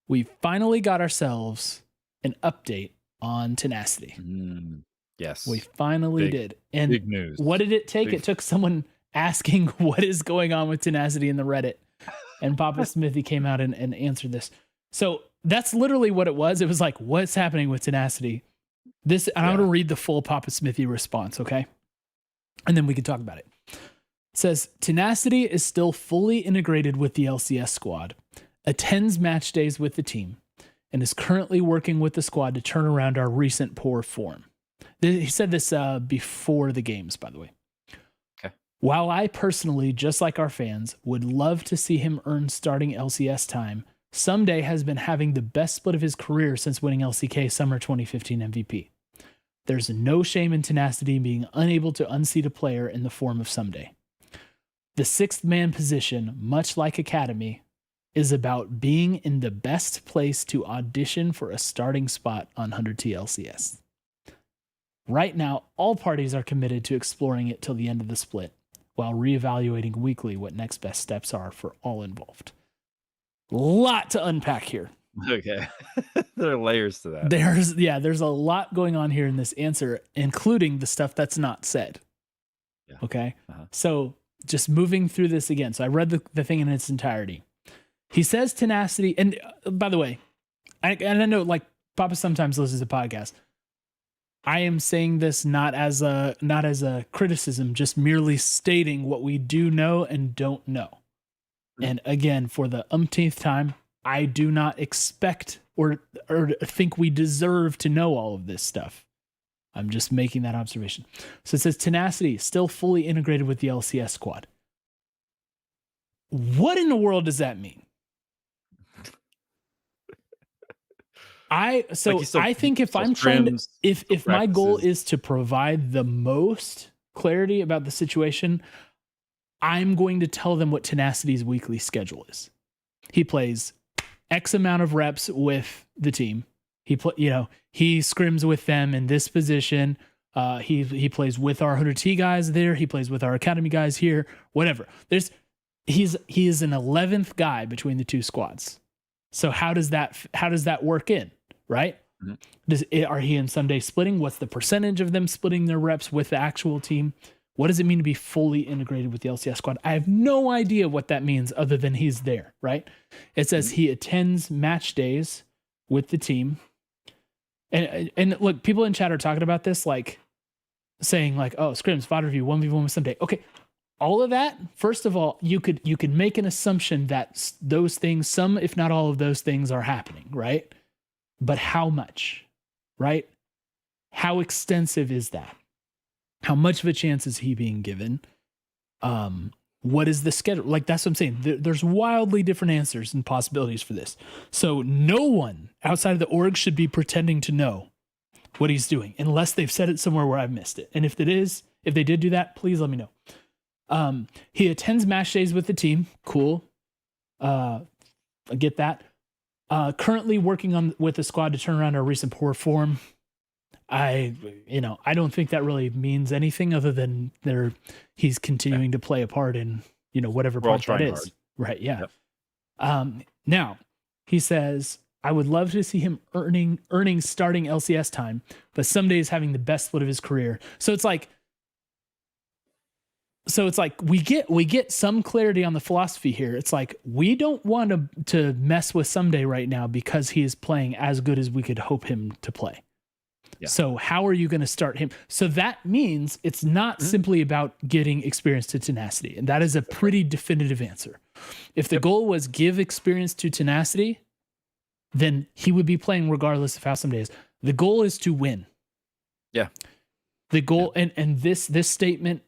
We finally got ourselves an update on Tenacity. Yes. We finally did. And big news. What did it take? It took someone asking what is going on with Tenacity in the Reddit. And PapaSmithy came out and answered this. So that's literally what it was. It was like, what's happening with Tenacity? And I'm going to read the full PapaSmithy response, okay? And then we can talk about it. It says, Tenacity is still fully integrated with the LCS squad, attends match days with the team, and is currently working with the squad to turn around our recent poor form. He said this before the games, by the way. While I personally, just like our fans, would love to see him earn starting LCS time, Ssumday has been having the best split of his career since winning LCK Summer 2015 MVP. There's no shame in Tenacity being unable to unseat a player in the form of Ssumday. The sixth man position, much like Academy, is about being in the best place to audition for a starting spot on 100T LCS. Right now, all parties are committed to exploring it till the end of the split, while reevaluating weekly what next best steps are for all involved. Lot to unpack here. Okay. There are layers to that. There's a lot going on here in this answer, including the stuff that's not said. Yeah. Okay. So just moving through this again. So I read the thing in its entirety. He says Tenacity, and by the way, I know like Papa sometimes listens to podcasts. I am saying this not as a criticism, just merely stating what we do know and don't know. And again, for the umpteenth time, I do not expect or think we deserve to know all of this stuff. I'm just making that observation. So it says Tenacity still fully integrated with the LCS squad. What in the world does that mean? I think if I'm trying to, if my goal is to provide the most clarity about the situation, I'm going to tell them what Tenacity's weekly schedule is. He plays X amount of reps with the team. He scrims with them in this position. He plays with our 100T guys there. He plays with our academy guys here. Whatever. He is an 11th guy between the two squads. So how does that work in, right? Mm-hmm. Are he and Ssumday splitting? What's the percentage of them splitting their reps with the actual team? What does it mean to be fully integrated with the LCS squad? I have no idea what that means other than he's there, right? It says he attends match days with the team. And look, people in chat are talking about this, like saying like, oh, scrims, VOD review, 1v1 with Ssumday. Okay. All of that, first of all, you could make an assumption that those things, some if not all of those things are happening, right? But how much, right? How extensive is that? How much of a chance is he being given? What is the schedule? Like, that's what I'm saying. There's wildly different answers and possibilities for this. So no one outside of the org should be pretending to know what he's doing unless they've said it somewhere where I've missed it. And if they did do that, please let me know. He attends match days with the team. Cool. I get that. Currently working with the squad to turn around our recent poor form. I don't think that really means anything other than he's continuing to play a part in, whatever part that is. Hard. Right. Yeah. Yep. Now he says, I would love to see him earning starting LCS time, but Ssumday is having the best split of his career. So it's like we get some clarity on the philosophy here. It's like we don't want to mess with Ssumday right now because he is playing as good as we could hope him to play. Yeah. So how are you going to start him? So that means it's not simply about getting experience to Tenacity, and that is a pretty definitive answer. If the goal was give experience to Tenacity, then he would be playing regardless of how Ssumday is. The goal is to win. Yeah. The goal and this statement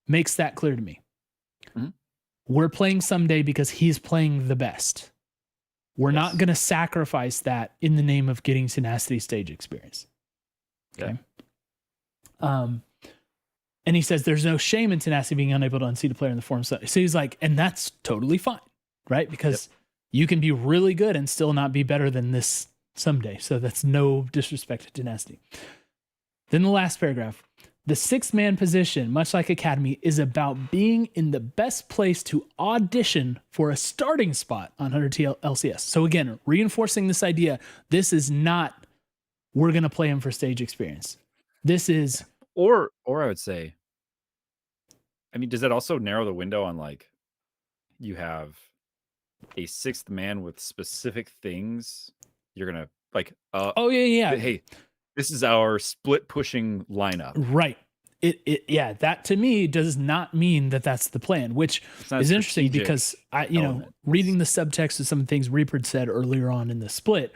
makes that clear to me. Mm-hmm. We're playing Ssumday because he's playing the best. We're not going to sacrifice that in the name of getting Tenacity stage experience. Okay. Yeah. And he says there's no shame in Tenacity being unable to unseat a player in the form. So he's like, and that's totally fine, right? Because you can be really good and still not be better than this Ssumday. So that's no disrespect to Tenacity. Then the last paragraph. The sixth-man position, much like Academy, is about being in the best place to audition for a starting spot on 100T LCS. So again, reinforcing this idea, this is not, we're going to play him for stage experience. This is... Or I would say, I mean, does that also narrow the window on, like, you have a sixth man with specific things you're going to, like... Hey, this is our split pushing lineup. Right. That to me does not mean that that's the plan, which is interesting because reading the subtext of some things Reaper said earlier on in the split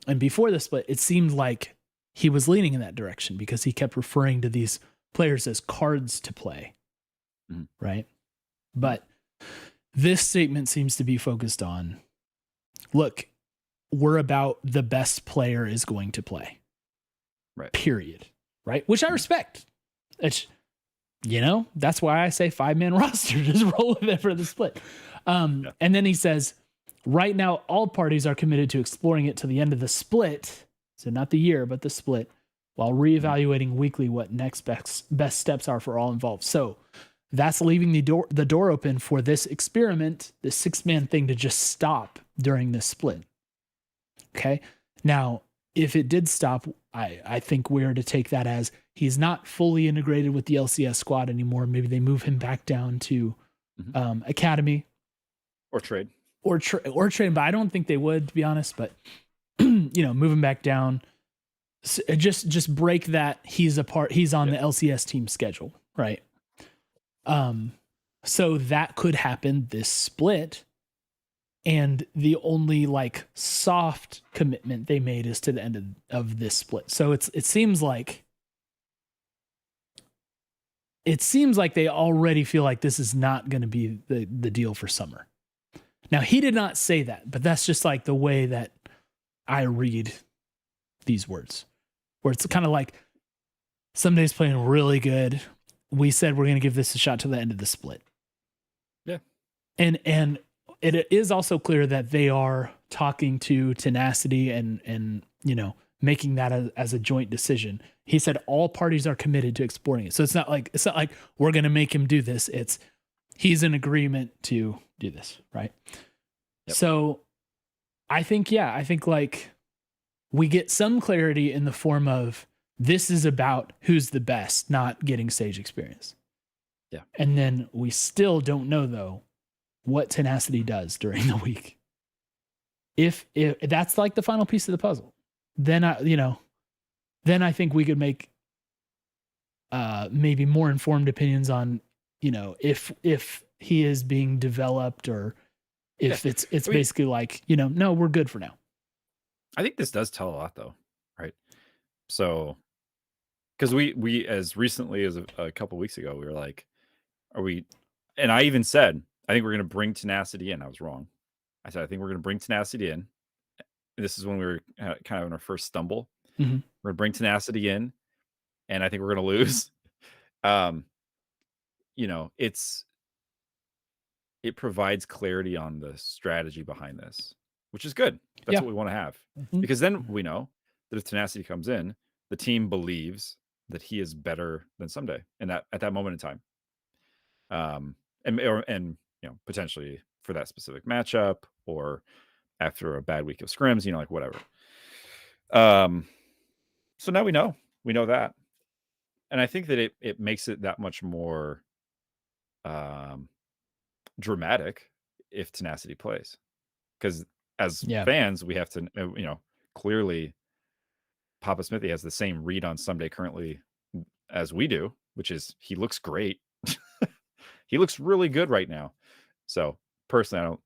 and before the split, it seemed like he was leaning in that direction because he kept referring to these players as cards to play. Mhm. right? But this statement seems to be focused on, look, we're about the best player is going to play. Right. Period. Right? Which I respect. It's, that's why I say 5-man roster. Just roll with it for the split. And then he says, right now, all parties are committed to exploring it to the end of the split. So not the year, but the split, while reevaluating weekly what next best steps are for all involved. So that's leaving the door open for this experiment, this 6-man thing, to just stop during this split. Okay. Now, if it did stop, I think we're to take that as he's not fully integrated with the LCS squad anymore. Maybe they move him back down to academy or trade or trade, but I don't think they would, to be honest. But move him back down. Just break that he's on the LCS team schedule, right? So that could happen this split. And the only like soft commitment they made is to the end of this split. So it seems like they already feel like this is not going to be the deal for summer. Now, he did not say that, but that's just like the way that I read these words, where it's kind of like Ssumday's playing really good. We said we're going to give this a shot to the end of the split. Yeah. And it is also clear that they are talking to Tenacity and making that as a joint decision. He said all parties are committed to exploring it. So it's not like we're going to make him do this. It's he's in agreement to do this, right? Yep. So I think like we get some clarity in the form of this is about who's the best, not getting stage experience. Yeah. And then we still don't know though what Tenacity does during the week. If that's like the final piece of the puzzle, then I think we could make maybe more informed opinions on, if he is being developed or if it's basically like, no, we're good for now. I think this does tell a lot though, right? So, because we as recently as a couple weeks ago, we were like, and I even said, I think we're going to bring Tenacity in. I was wrong. I said, I think we're going to bring Tenacity in. This is when we were kind of in our first stumble. Mm-hmm. We're going to bring Tenacity in, and I think we're going to lose. It provides clarity on the strategy behind this, which is good. That's what we want to have. Mm-hmm. Because then we know that if Tenacity comes in, the team believes that he is better than Ssumday at that moment in time. And potentially for that specific matchup or after a bad week of scrims, like whatever. So now we know that. And I think that it makes it that much more dramatic if Tenacity plays. Because as fans, we have to, clearly PapaSmithy has the same read on Ssumday currently as we do, which is he looks great. He looks really good right now. So personally,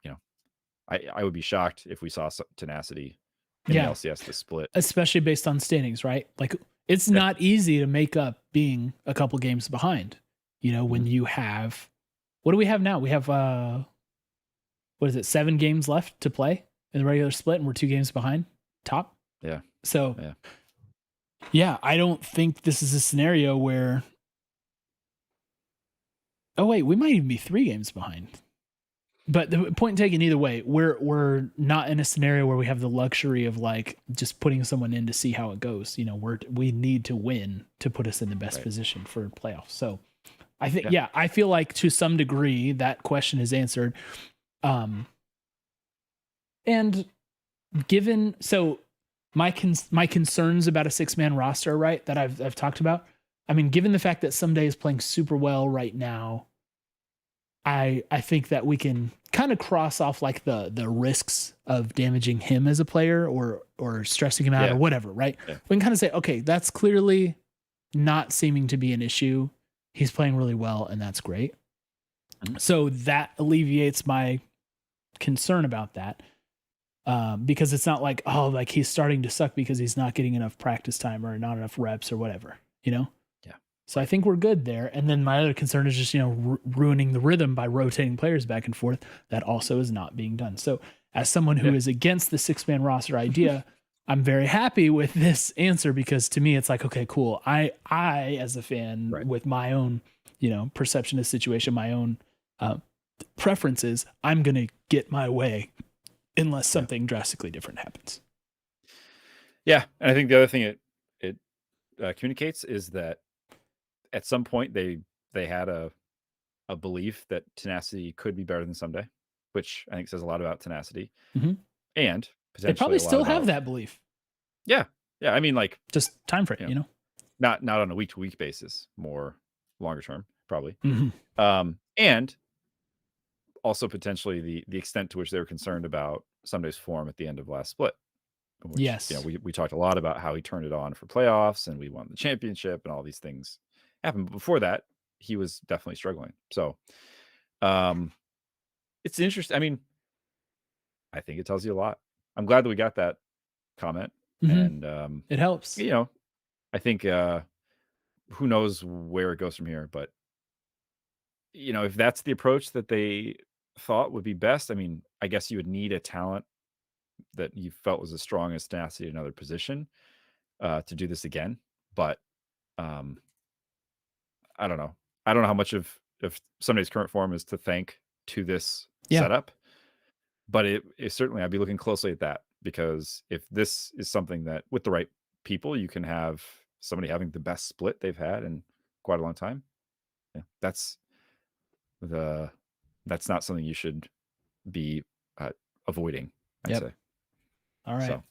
I would be shocked if we saw Tenacity in the LCS to split. Especially based on standings, right? Like it's not easy to make up being a couple games behind, when you have, what do we have now? We have, 7 games left to play in the regular split and we're 2 games behind top. Yeah. So I don't think this is a scenario where, oh wait, we might even be 3 games behind. But the point taken either way, we're not in a scenario where we have the luxury of like just putting someone in to see how it goes. We need to win to put us in the best position for playoffs. So I think, I feel like to some degree that question is answered. And given, so my concerns about a 6-man roster, right, that I've talked about, I mean, given the fact that Ssumday is playing super well right now, I think that we can kind of cross off like the risks of damaging him as a player or stressing him out or whatever, right? Yeah. We can kind of say, okay, that's clearly not seeming to be an issue. He's playing really well, and that's great. Mm-hmm. So that alleviates my concern about that. Because it's not like, he's starting to suck because he's not getting enough practice time or not enough reps or whatever, Yeah. So I think we're good there. And then my other concern is just, ruining the rhythm by rotating players back and forth. That also is not being done. So as someone who is against the 6-man roster idea, I'm very happy with this answer, because to me, it's like, okay, cool. I as a fan, with my own, perception of the situation, my own preferences, I'm going to get my way unless something drastically different happens. Yeah. And I think the other thing it communicates is that at some point they had a belief that Tenacity could be better than Ssumday, which I think says a lot about Tenacity. Mm-hmm. And they potentially probably still have that belief. Yeah. I mean, like, just time frame, not on a week-to-week basis, more longer term, probably. Mm-hmm. And also potentially the extent to which they were concerned about Ssumday's form at the end of last split. Which, yes. We talked a lot about how he turned it on for playoffs and we won the championship and all these things happened. But before that, he was definitely struggling. So it's interesting. I mean, I think it tells you a lot. I'm glad that we got that comment. Mm-hmm. And it helps. I think who knows where it goes from here, but if that's the approach that they thought would be best, I mean, I guess you would need a talent that you felt was as strong as Tenacity in another position to do this again. But I don't know. I don't know how much of Ssumday's current form is to thank to this setup, but it certainly, I'd be looking closely at that, because if this is something that with the right people, you can have somebody having the best split they've had in quite a long time. Yeah, that's not something you should be avoiding, I'd say. All right. So.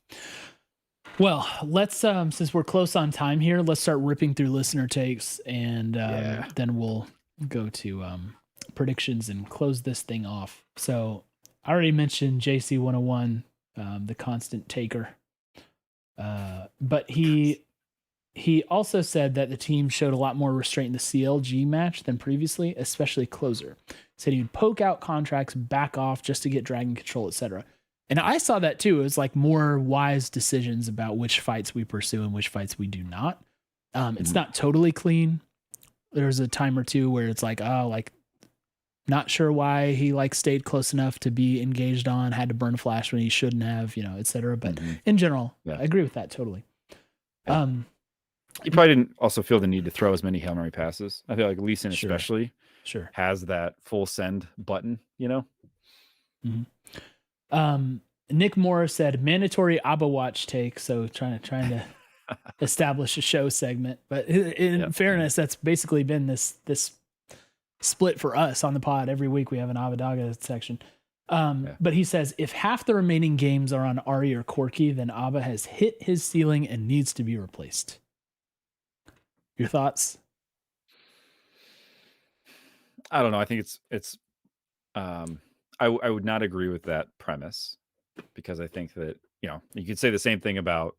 Well, let's since we're close on time here, let's start ripping through listener takes, and then we'll go to predictions and close this thing off. So I already mentioned JC101, the constant taker, but he also said that the team showed a lot more restraint in the CLG match than previously, especially closer. Said he'd poke out contracts, back off just to get dragon control, etc. And I saw that too. It was like more wise decisions about which fights we pursue and which fights we do not. It's not totally clean. There's a time or two where it's like, not sure why he stayed close enough to be engaged on, had to burn a flash when he shouldn't have, etc. But in general, I agree with that totally. Yeah. He probably didn't also feel the need to throw as many Hail Mary passes. I feel like Lee Sin especially has that full send button, Mm-hmm. Nick Morris said mandatory ABBA watch take. So trying to establish a show segment, but in fairness, that's basically been this split for us on the pod. Every week we have an Abadaga section. But he says if half the remaining games are on Ari or Corki, then ABBA has hit his ceiling and needs to be replaced. Your thoughts? I don't know. I think it's I would not agree with that premise, because I think that, you could say the same thing about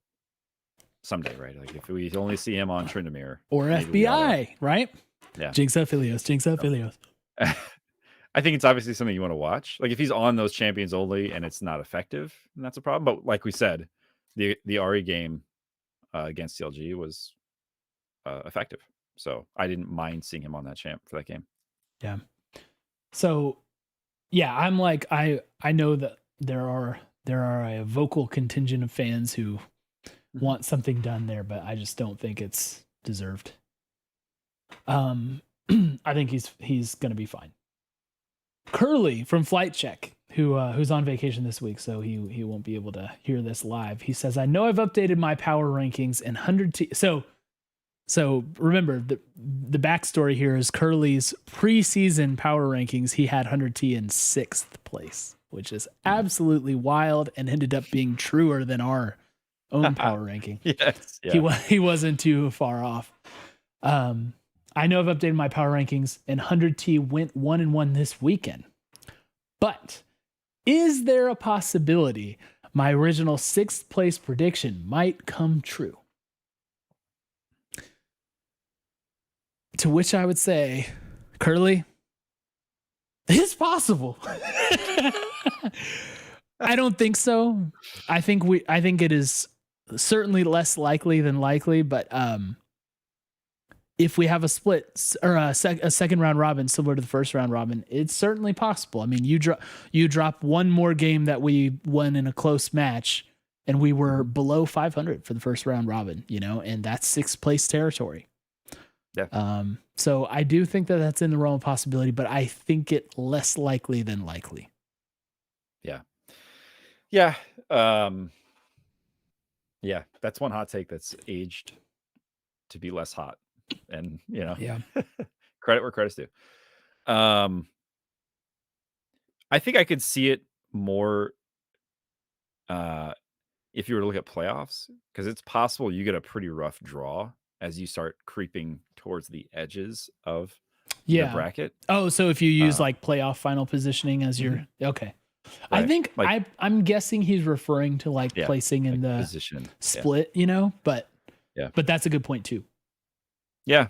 Ssumday, right? Like if we only see him on Tryndamere or FBI, right? Yeah. Jinx up Philios. I think it's obviously something you want to watch. Like if he's on those champions only and it's not effective, then that's a problem. But like we said, the Ari game against CLG was effective. So I didn't mind seeing him on that champ for that game. Yeah. So yeah, I'm like, I know that there are a vocal contingent of fans who want something done there, but I just don't think it's deserved. I think he's gonna be fine. Curly from Flight Check, who's on vacation this week, so he won't be able to hear this live. He says, I know I've updated my power rankings and 100T. So remember, the backstory here is Curly's preseason power rankings. He had 100T in 6th place, which is absolutely wild and ended up being truer than our own power ranking. Yes. Yeah. He wasn't too far off. I know I've updated my power rankings, and 100T went 1-1 this weekend. But is there a possibility my original 6th place prediction might come true? To which I would say, Curly, it's possible. I don't think so. I think it is certainly less likely than likely, but if we have a split or a second round robin similar to the first round robin, it's certainly possible. I mean, you drop one more game that we won in a close match, and we were below 500 for the first round robin, and that's sixth place territory. Yeah. So I do think that that's in the realm of possibility, but I think it less likely than likely. Yeah. Yeah. Yeah. That's one hot take that's aged to be less hot. And, Yeah. credit where credit's due. I think I could see it more if you were to look at playoffs, because it's possible you get a pretty rough draw as you start creeping towards the edges of the bracket. Oh, so if you use like playoff final positioning as your okay. Right. I think I'm guessing he's referring to like placing in the position split, but that's a good point too. Yeah.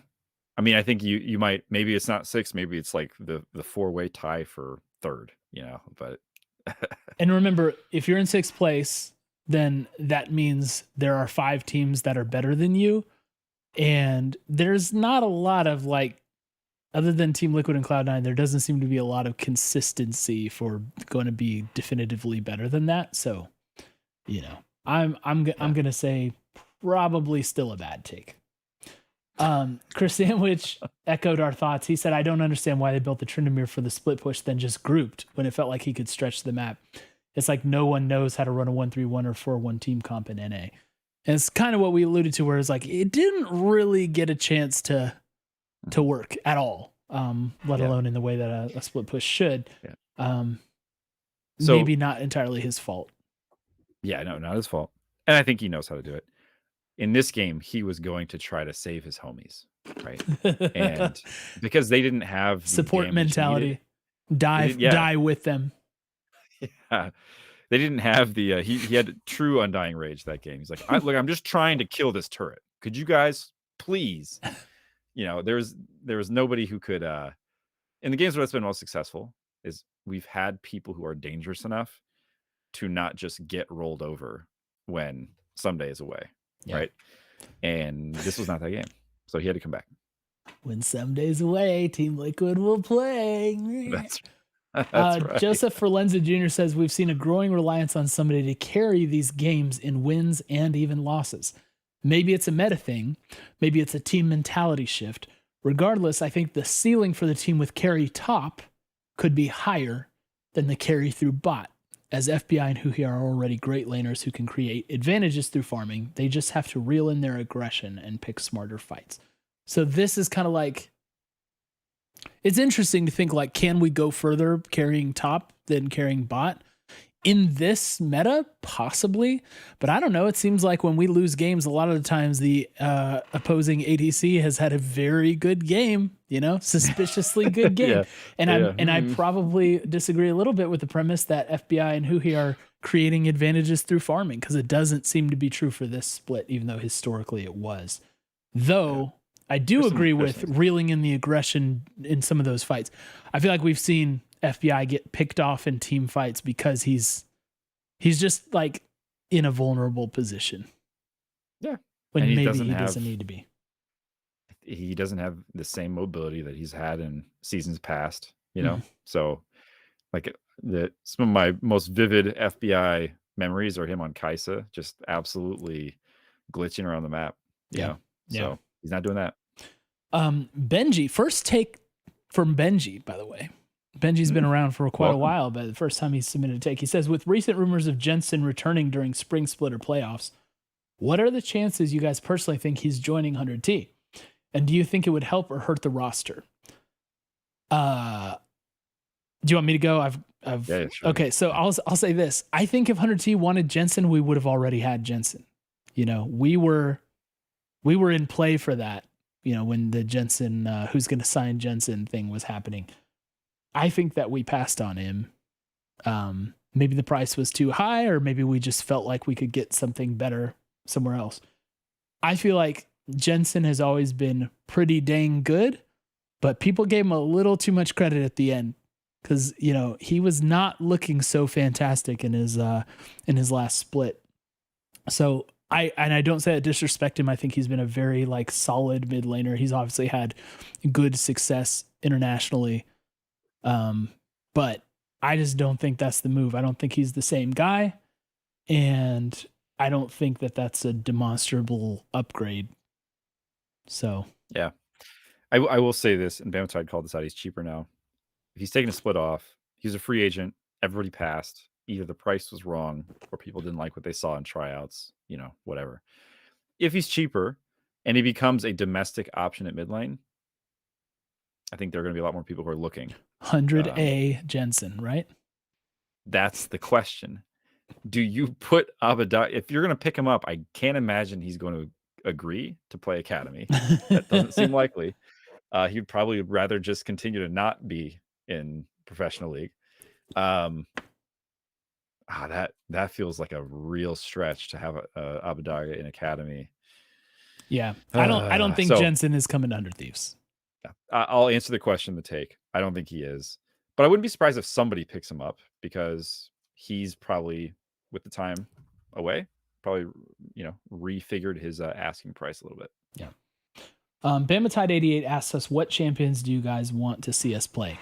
I mean, I think you might, maybe it's not 6, maybe it's like the 4-way tie for third, but and remember, if you're in 6th place, then that means there are 5 teams that are better than you. And there's not a lot of like, other than Team Liquid and Cloud9, there doesn't seem to be a lot of consistency for going to be definitively better than that. So, I'm going to say probably still a bad take. Chris Sandwich echoed our thoughts. He said, I don't understand why they built the Tryndamere for the split push, then just grouped when it felt like he could stretch the map. It's like no one knows how to run a 1-3-1 or 4-1 team comp in NA. And it's kind of what we alluded to, where it's like it didn't really get a chance to work at all, let alone in the way that a split push should. So maybe not entirely his fault. Yeah, no, not his fault. And I think he knows how to do it. In this game, he was going to try to save his homies, right? And because they didn't have the support mentality, die with them. Yeah, they didn't have the. He had true undying rage that game. He's like, look, I'm just trying to kill this turret. Could you guys please? There was nobody who could. In the games where it's been most successful, is we've had people who are dangerous enough to not just get rolled over when Ssumday is away. Right. And this was not that game. So he had to come back. When Ssumday's away, Team Liquid will play. That's right. Joseph Forlenza Jr. says we've seen a growing reliance on somebody to carry these games in wins and even losses. Maybe it's a meta thing. Maybe it's a team mentality shift. Regardless, I think the ceiling for the team with carry top could be higher than the carry through bot. As FBI and Huhi are already great laners who can create advantages through farming, they just have to reel in their aggression and pick smarter fights. So this is kind of like, it's interesting to think like, can we go further carrying top than carrying bot? In this meta, possibly, but I don't know. It seems like when we lose games, a lot of the times the opposing ADC has had a very good game, suspiciously good game. And I probably disagree a little bit with the premise that FBI and Huhi are creating advantages through farming, because it doesn't seem to be true for this split, even though historically it was. Though I do agree with reeling in the aggression in some of those fights. I feel like we've seen FBI get picked off in team fights because he's just like in a vulnerable position. Yeah. When maybe he doesn't need to be. He doesn't have the same mobility that he's had in seasons past, So like some of my most vivid FBI memories are him on Kaisa, just absolutely glitching around the map. So he's not doing that. Benji, first take from Benji, by the way. Benji's been around for quite a while, but the first time he submitted a take, he says, with recent rumors of Jensen returning during spring split or playoffs, what are the chances you guys personally think he's joining 100T? And do you think it would help or hurt the roster? Do you want me to go? Yeah, sure. Okay, so I'll say this. I think if 100T wanted Jensen, we would have already had Jensen. We were in play for that, when the Jensen, who's going to sign Jensen thing was happening. I think that we passed on him. Maybe the price was too high, or maybe we just felt like we could get something better somewhere else. I feel like Jensen has always been pretty dang good, but people gave him a little too much credit at the end because, he was not looking so fantastic in his last split. So I don't say that disrespect him. I think he's been a very like solid mid laner. He's obviously had good success internationally. But I just don't think that's the move. I don't think he's the same guy, and I don't think that that's a demonstrable upgrade. So yeah, I will say this, and Bamtide called this out. He's cheaper now. If he's taking a split off, he's a free agent. Everybody passed. Either the price was wrong or people didn't like what they saw in tryouts, whatever. If he's cheaper and he becomes a domestic option at mid lane, I think there are going to be a lot more people who are looking. 100A Jensen, right? That's the question. Do you put Abadai? If you're going to pick him up, I can't imagine he's going to agree to play Academy. That doesn't seem likely. He'd probably rather just continue to not be in professional league. That feels like a real stretch to have Abadai in Academy. Yeah, I don't think Jensen is coming to 100 Thieves. I'll answer the question. The take. I don't think he is, but I wouldn't be surprised if somebody picks him up because he's probably, with the time away, probably refigured his asking price a little bit. Yeah. Bamatide88 asks us, what champions do you guys want to see us play?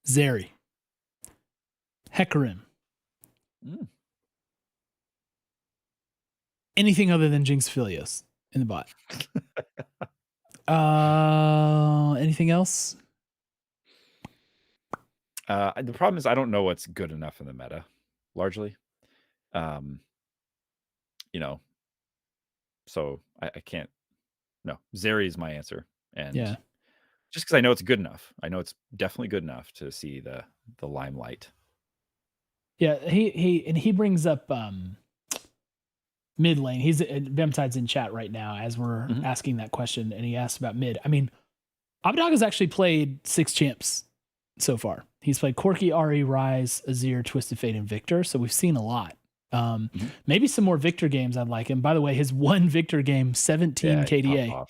Zeri, Hecarim, anything other than Jinx Philios in the bot. Anything else? The problem is I don't know what's good enough in the meta, largely. So I can't. No, Zeri is my answer, and yeah, just because I know it's good enough. I know it's definitely good enough to see the limelight. Yeah, he brings up mid lane. He's Bemtide's in chat right now as we're asking that question, and he asked about mid. I mean, Abdog has actually played 6 champs so far. He's played Corki, Ari, Rise, Azir, Twisted Fate, and Victor. So we've seen a lot. Maybe some more Victor games I'd like him. By the way, his one Victor game, 17 KDA.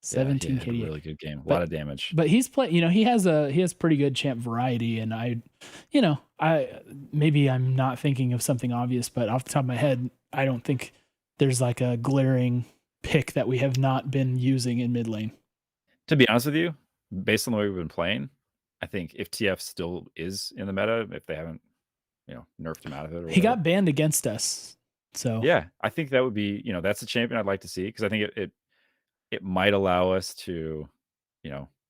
17 KDA. Really good game. A lot of damage. But he's playing, he has pretty good champ variety, and I maybe I'm not thinking of something obvious, but off the top of my head, I don't think there's like a glaring pick that we have not been using in mid lane. To be honest with you, based on the way we've been playing, I think if TF still is in the meta, if they haven't, nerfed him out of it. He got banned against us. So yeah, I think that would be, that's a champion I'd like to see, because I think it might allow us to,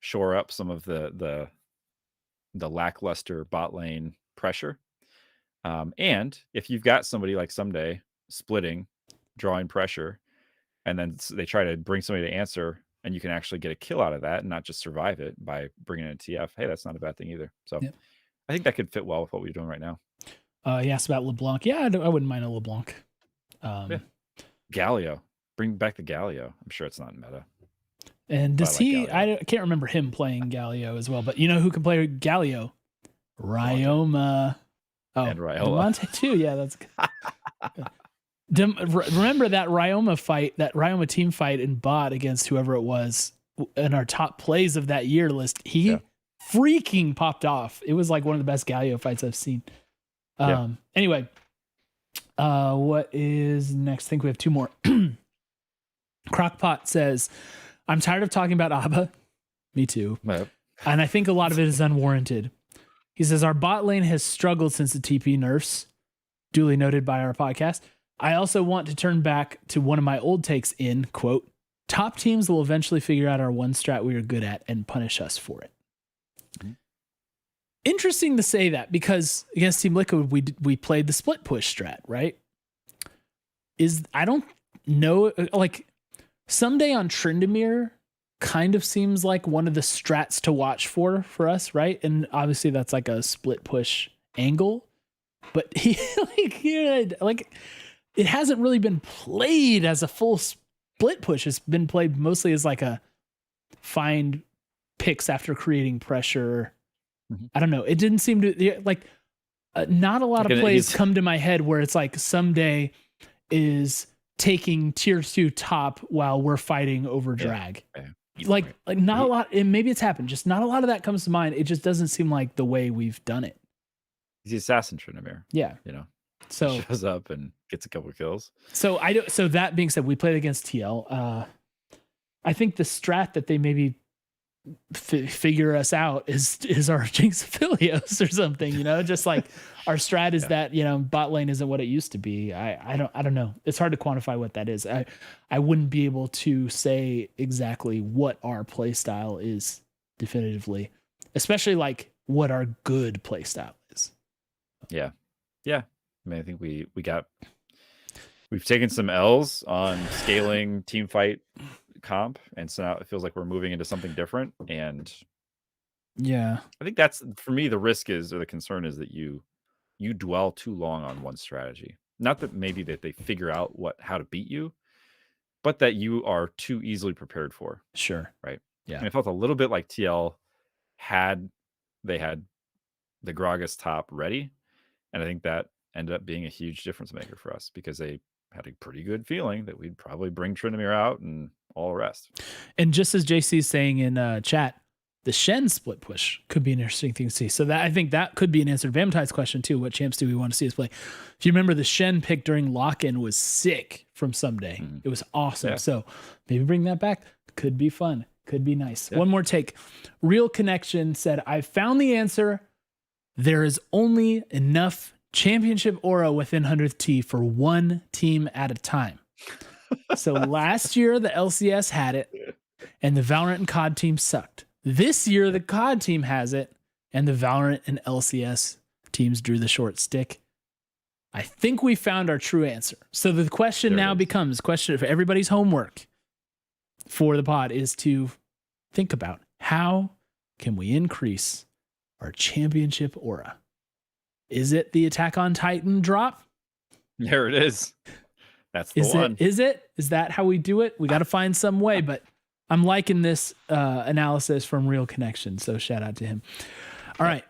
shore up some of the lackluster bot lane pressure. And if you've got somebody like Ssumday splitting, drawing pressure, and then they try to bring somebody to answer, and you can actually get a kill out of that and not just survive it by bringing in a TF. Hey, that's not a bad thing either. So I think that could fit well with what we're doing right now. He asked about LeBlanc. Yeah, I wouldn't mind a LeBlanc. Galio. Bring back the Galio. I'm sure it's not in meta. And does he... I can't remember him playing Galio as well, but you know who can play Galio? Ryoma. Oh, and Ryola. Demonte too. Yeah, that's good. Remember that Ryoma fight, that Ryoma team fight in bot against whoever it was in our top plays of that year list. He freaking popped off. It was like one of the best Galio fights I've seen. Anyway, what is next? I think we have 2 more. Crockpot says, I'm tired of talking about ABBA. Me too. Yep. And I think a lot of it is unwarranted. He says, our bot lane has struggled since the TP nerfs, duly noted by our podcast. I also want to turn back to one of my old takes in, quote, top teams will eventually figure out our one strat we are good at and punish us for it. Interesting to say that, because against Team Liquid, we played the split push strat, right? I don't know, like Ssumday on Tryndamere kind of seems like one of the strats to watch for us, right? And obviously that's like a split push angle, but he like it hasn't really been played as a full split push. It's been played mostly as like a find picks after creating pressure. I don't know. It didn't seem to not a lot of plays come to my head where it's like Ssumday is taking tier 2 top while we're fighting over drag. Like not a lot, and maybe it's happened, just not a lot of that comes to mind. It just doesn't seem like the way we've done it. He's the assassin Tryndamere. Yeah. So he shows up and gets a couple of kills. So so that being said, we played against TL. I think the strat that they maybe figure us out is our Jinx Philios or something, just like our strat is that, bot lane isn't what it used to be. I don't know. It's hard to quantify what that is. I wouldn't be able to say exactly what our play style is definitively, especially like what our good play style is. Yeah. I mean, I think we've taken some L's on scaling team fight comp, and so now it feels like we're moving into something different. And yeah, I think that's, for me, the risk is, or the concern is, that you dwell too long on one strategy. Not that maybe that they figure out how to beat you, but that you are too easily prepared for. sure. Right. Yeah. And it felt a little bit like TL had the Gragas top ready, and I think that ended up being a huge difference maker for us, because they had a pretty good feeling that we'd probably bring Tryndamere out and all the rest. And just as JC is saying in chat, the Shen split push could be an interesting thing to see. So that I think that could be an answer to Vamtide's question too. What champs do we want to see us play? If you remember, the Shen pick during lock-in was sick from Ssumday. Mhm. It was awesome. Yeah. So maybe bring that back. Could be fun. Could be nice. Yeah. One more take. Real Connection said, I found the answer. There is only enough championship aura within 100th T for one team at a time. So last year, the LCS had it, and the Valorant and COD team sucked. This year, the COD team has it, and the Valorant and LCS teams drew the short stick. I think we found our true answer. So the question now becomes, question for everybody's homework for the pod is to think about, how can we increase our championship aura? Is it the Attack on Titan drop? There it is. That's the one. Is that how we do it? We got to find some way, but I'm liking this analysis from Real Connection. So shout out to him. All right.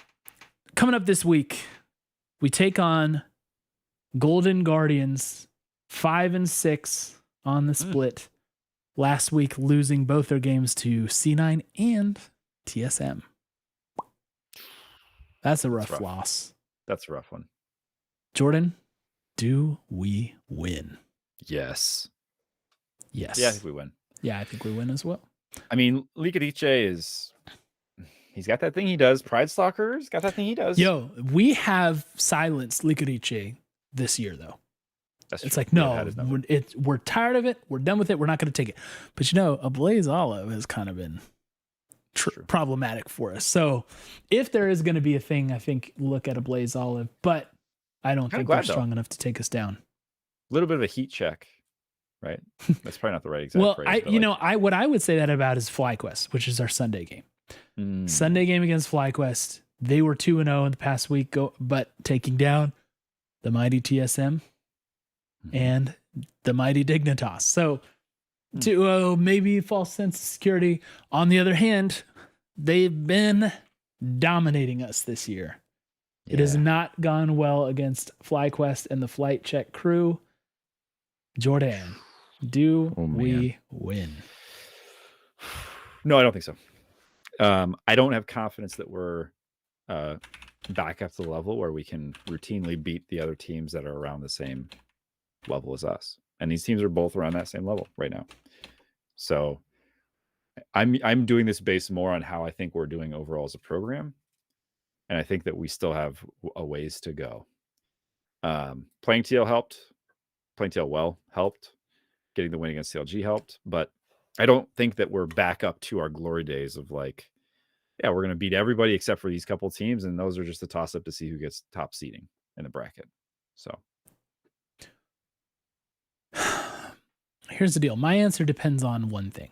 Coming up this week, we take on Golden Guardians 5 and 6 on the split. Last week, losing both their games to C9 and TSM. That's a rough loss. That's a rough one. Jordan, do we win? Yes. Yeah, I think we win. Yeah, I think we win as well. I mean, Likarice he's got that thing he does. Pride Stalker's got that thing he does. Yo, we have silenced Likarice this year, though. It's true. like, no, we're tired of it. We're done with it. We're not going to take it. But a Blaze Olive has kind of been problematic for us. So if there is going to be a thing, I think look at a Blaze Olive, but I don't think they're strong enough to take us down. A little bit of a heat check, right? That's probably not the right exact well, phrase. What I would say that about is FlyQuest, which is our Sunday game. Sunday game against FlyQuest. They were 2-0 in the past week, but taking down the mighty TSM and the mighty Dignitas. So 2-0, maybe false sense of security. On the other hand, they've been dominating us this year. It has not gone well against FlyQuest and the Flight Check crew. Jordan, do we win? No, I don't think so. I don't have confidence that we're back up to the level where we can routinely beat the other teams that are around the same level as us. And these teams are both around that same level right now. So I'm doing this based more on how I think we're doing overall as a program. And I think that we still have a ways to go. Playing TL helped. Playing TL well helped. Getting the win against CLG helped. But I don't think that we're back up to our glory days of like, we're going to beat everybody except for these couple teams. And those are just a toss up to see who gets top seeding in the bracket. So here's the deal. My answer depends on one thing.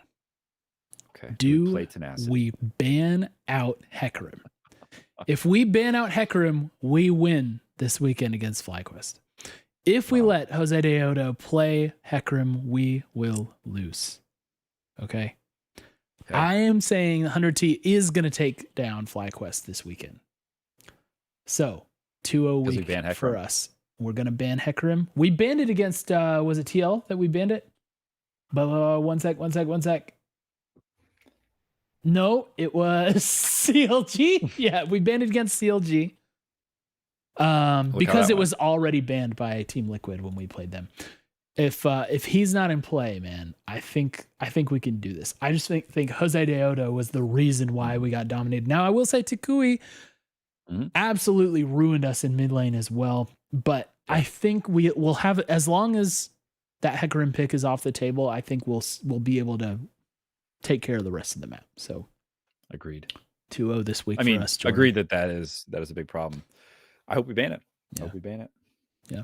Okay. Do play Tenacity? We ban out Hecarim? If we ban out Hecarim, we win this weekend against FlyQuest. If we let Jose Deodo play Hecarim, we will lose. Okay? I am saying 100T is going to take down FlyQuest this weekend. So, 2-0 week for us. We're going to ban Hecarim. We banned it against, was it TL that we banned it? But one sec. No, it was CLG. Yeah, we banned it against CLG. Because it was already banned by Team Liquid when we played them. If he's not in play, man, I think we can do this. I just think Jose Deodo was the reason why we got dominated. Now I will say Takui absolutely ruined us in mid lane as well, but I think we'll have, as long as that Hecarim pick is off the table, I think we'll be able to take care of the rest of the map. So agreed. 2-0 this week. I mean, for us, Jordan. agreed that is a big problem. I hope we ban it. Yeah. I hope we ban it. Yeah.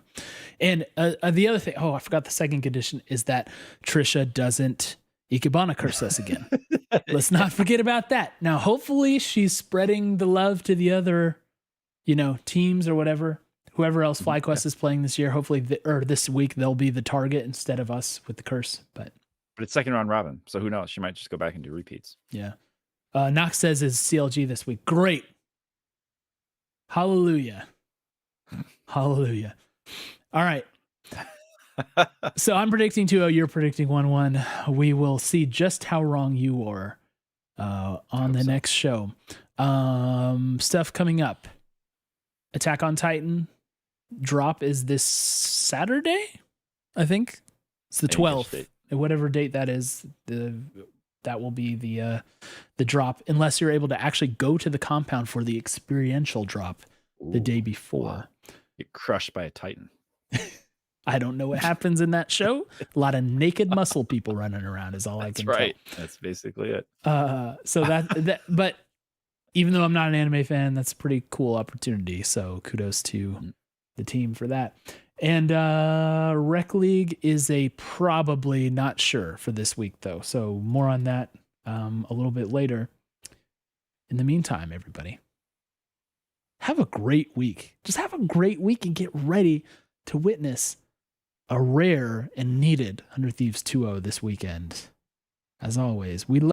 And the other thing, I forgot the second condition is that Trisha doesn't Ikebana curse us again. Let's not forget about that. Now, hopefully she's spreading the love to the other, teams or whatever. Whoever else FlyQuest is playing this year, hopefully, or this week, they'll be the target instead of us with the curse. But it's second round robin, so who knows? She might just go back and do repeats. Yeah. Nox says is CLG this week. Great. Hallelujah. Hallelujah. All right. So I'm predicting 2-0. You're predicting 1-1. We will see just how wrong you are on the next show. Stuff coming up. Attack on Titan drop is this Saturday, I think. It's the 12th. Whatever date that is, that will be the drop, unless you're able to actually go to the compound for the experiential drop the day before. Wow. Get crushed by a Titan. I don't know what happens in that show. A lot of naked muscle people running around is all I can tell. That's right. That's basically it. So that, but even though I'm not an anime fan, that's a pretty cool opportunity. So kudos to the team for that. And Rec League is a probably not sure for this week, though. So more on that a little bit later. In the meantime, everybody, have a great week. Just have a great week and get ready to witness a rare and needed 100 Thieves 2-0 this weekend. As always, we love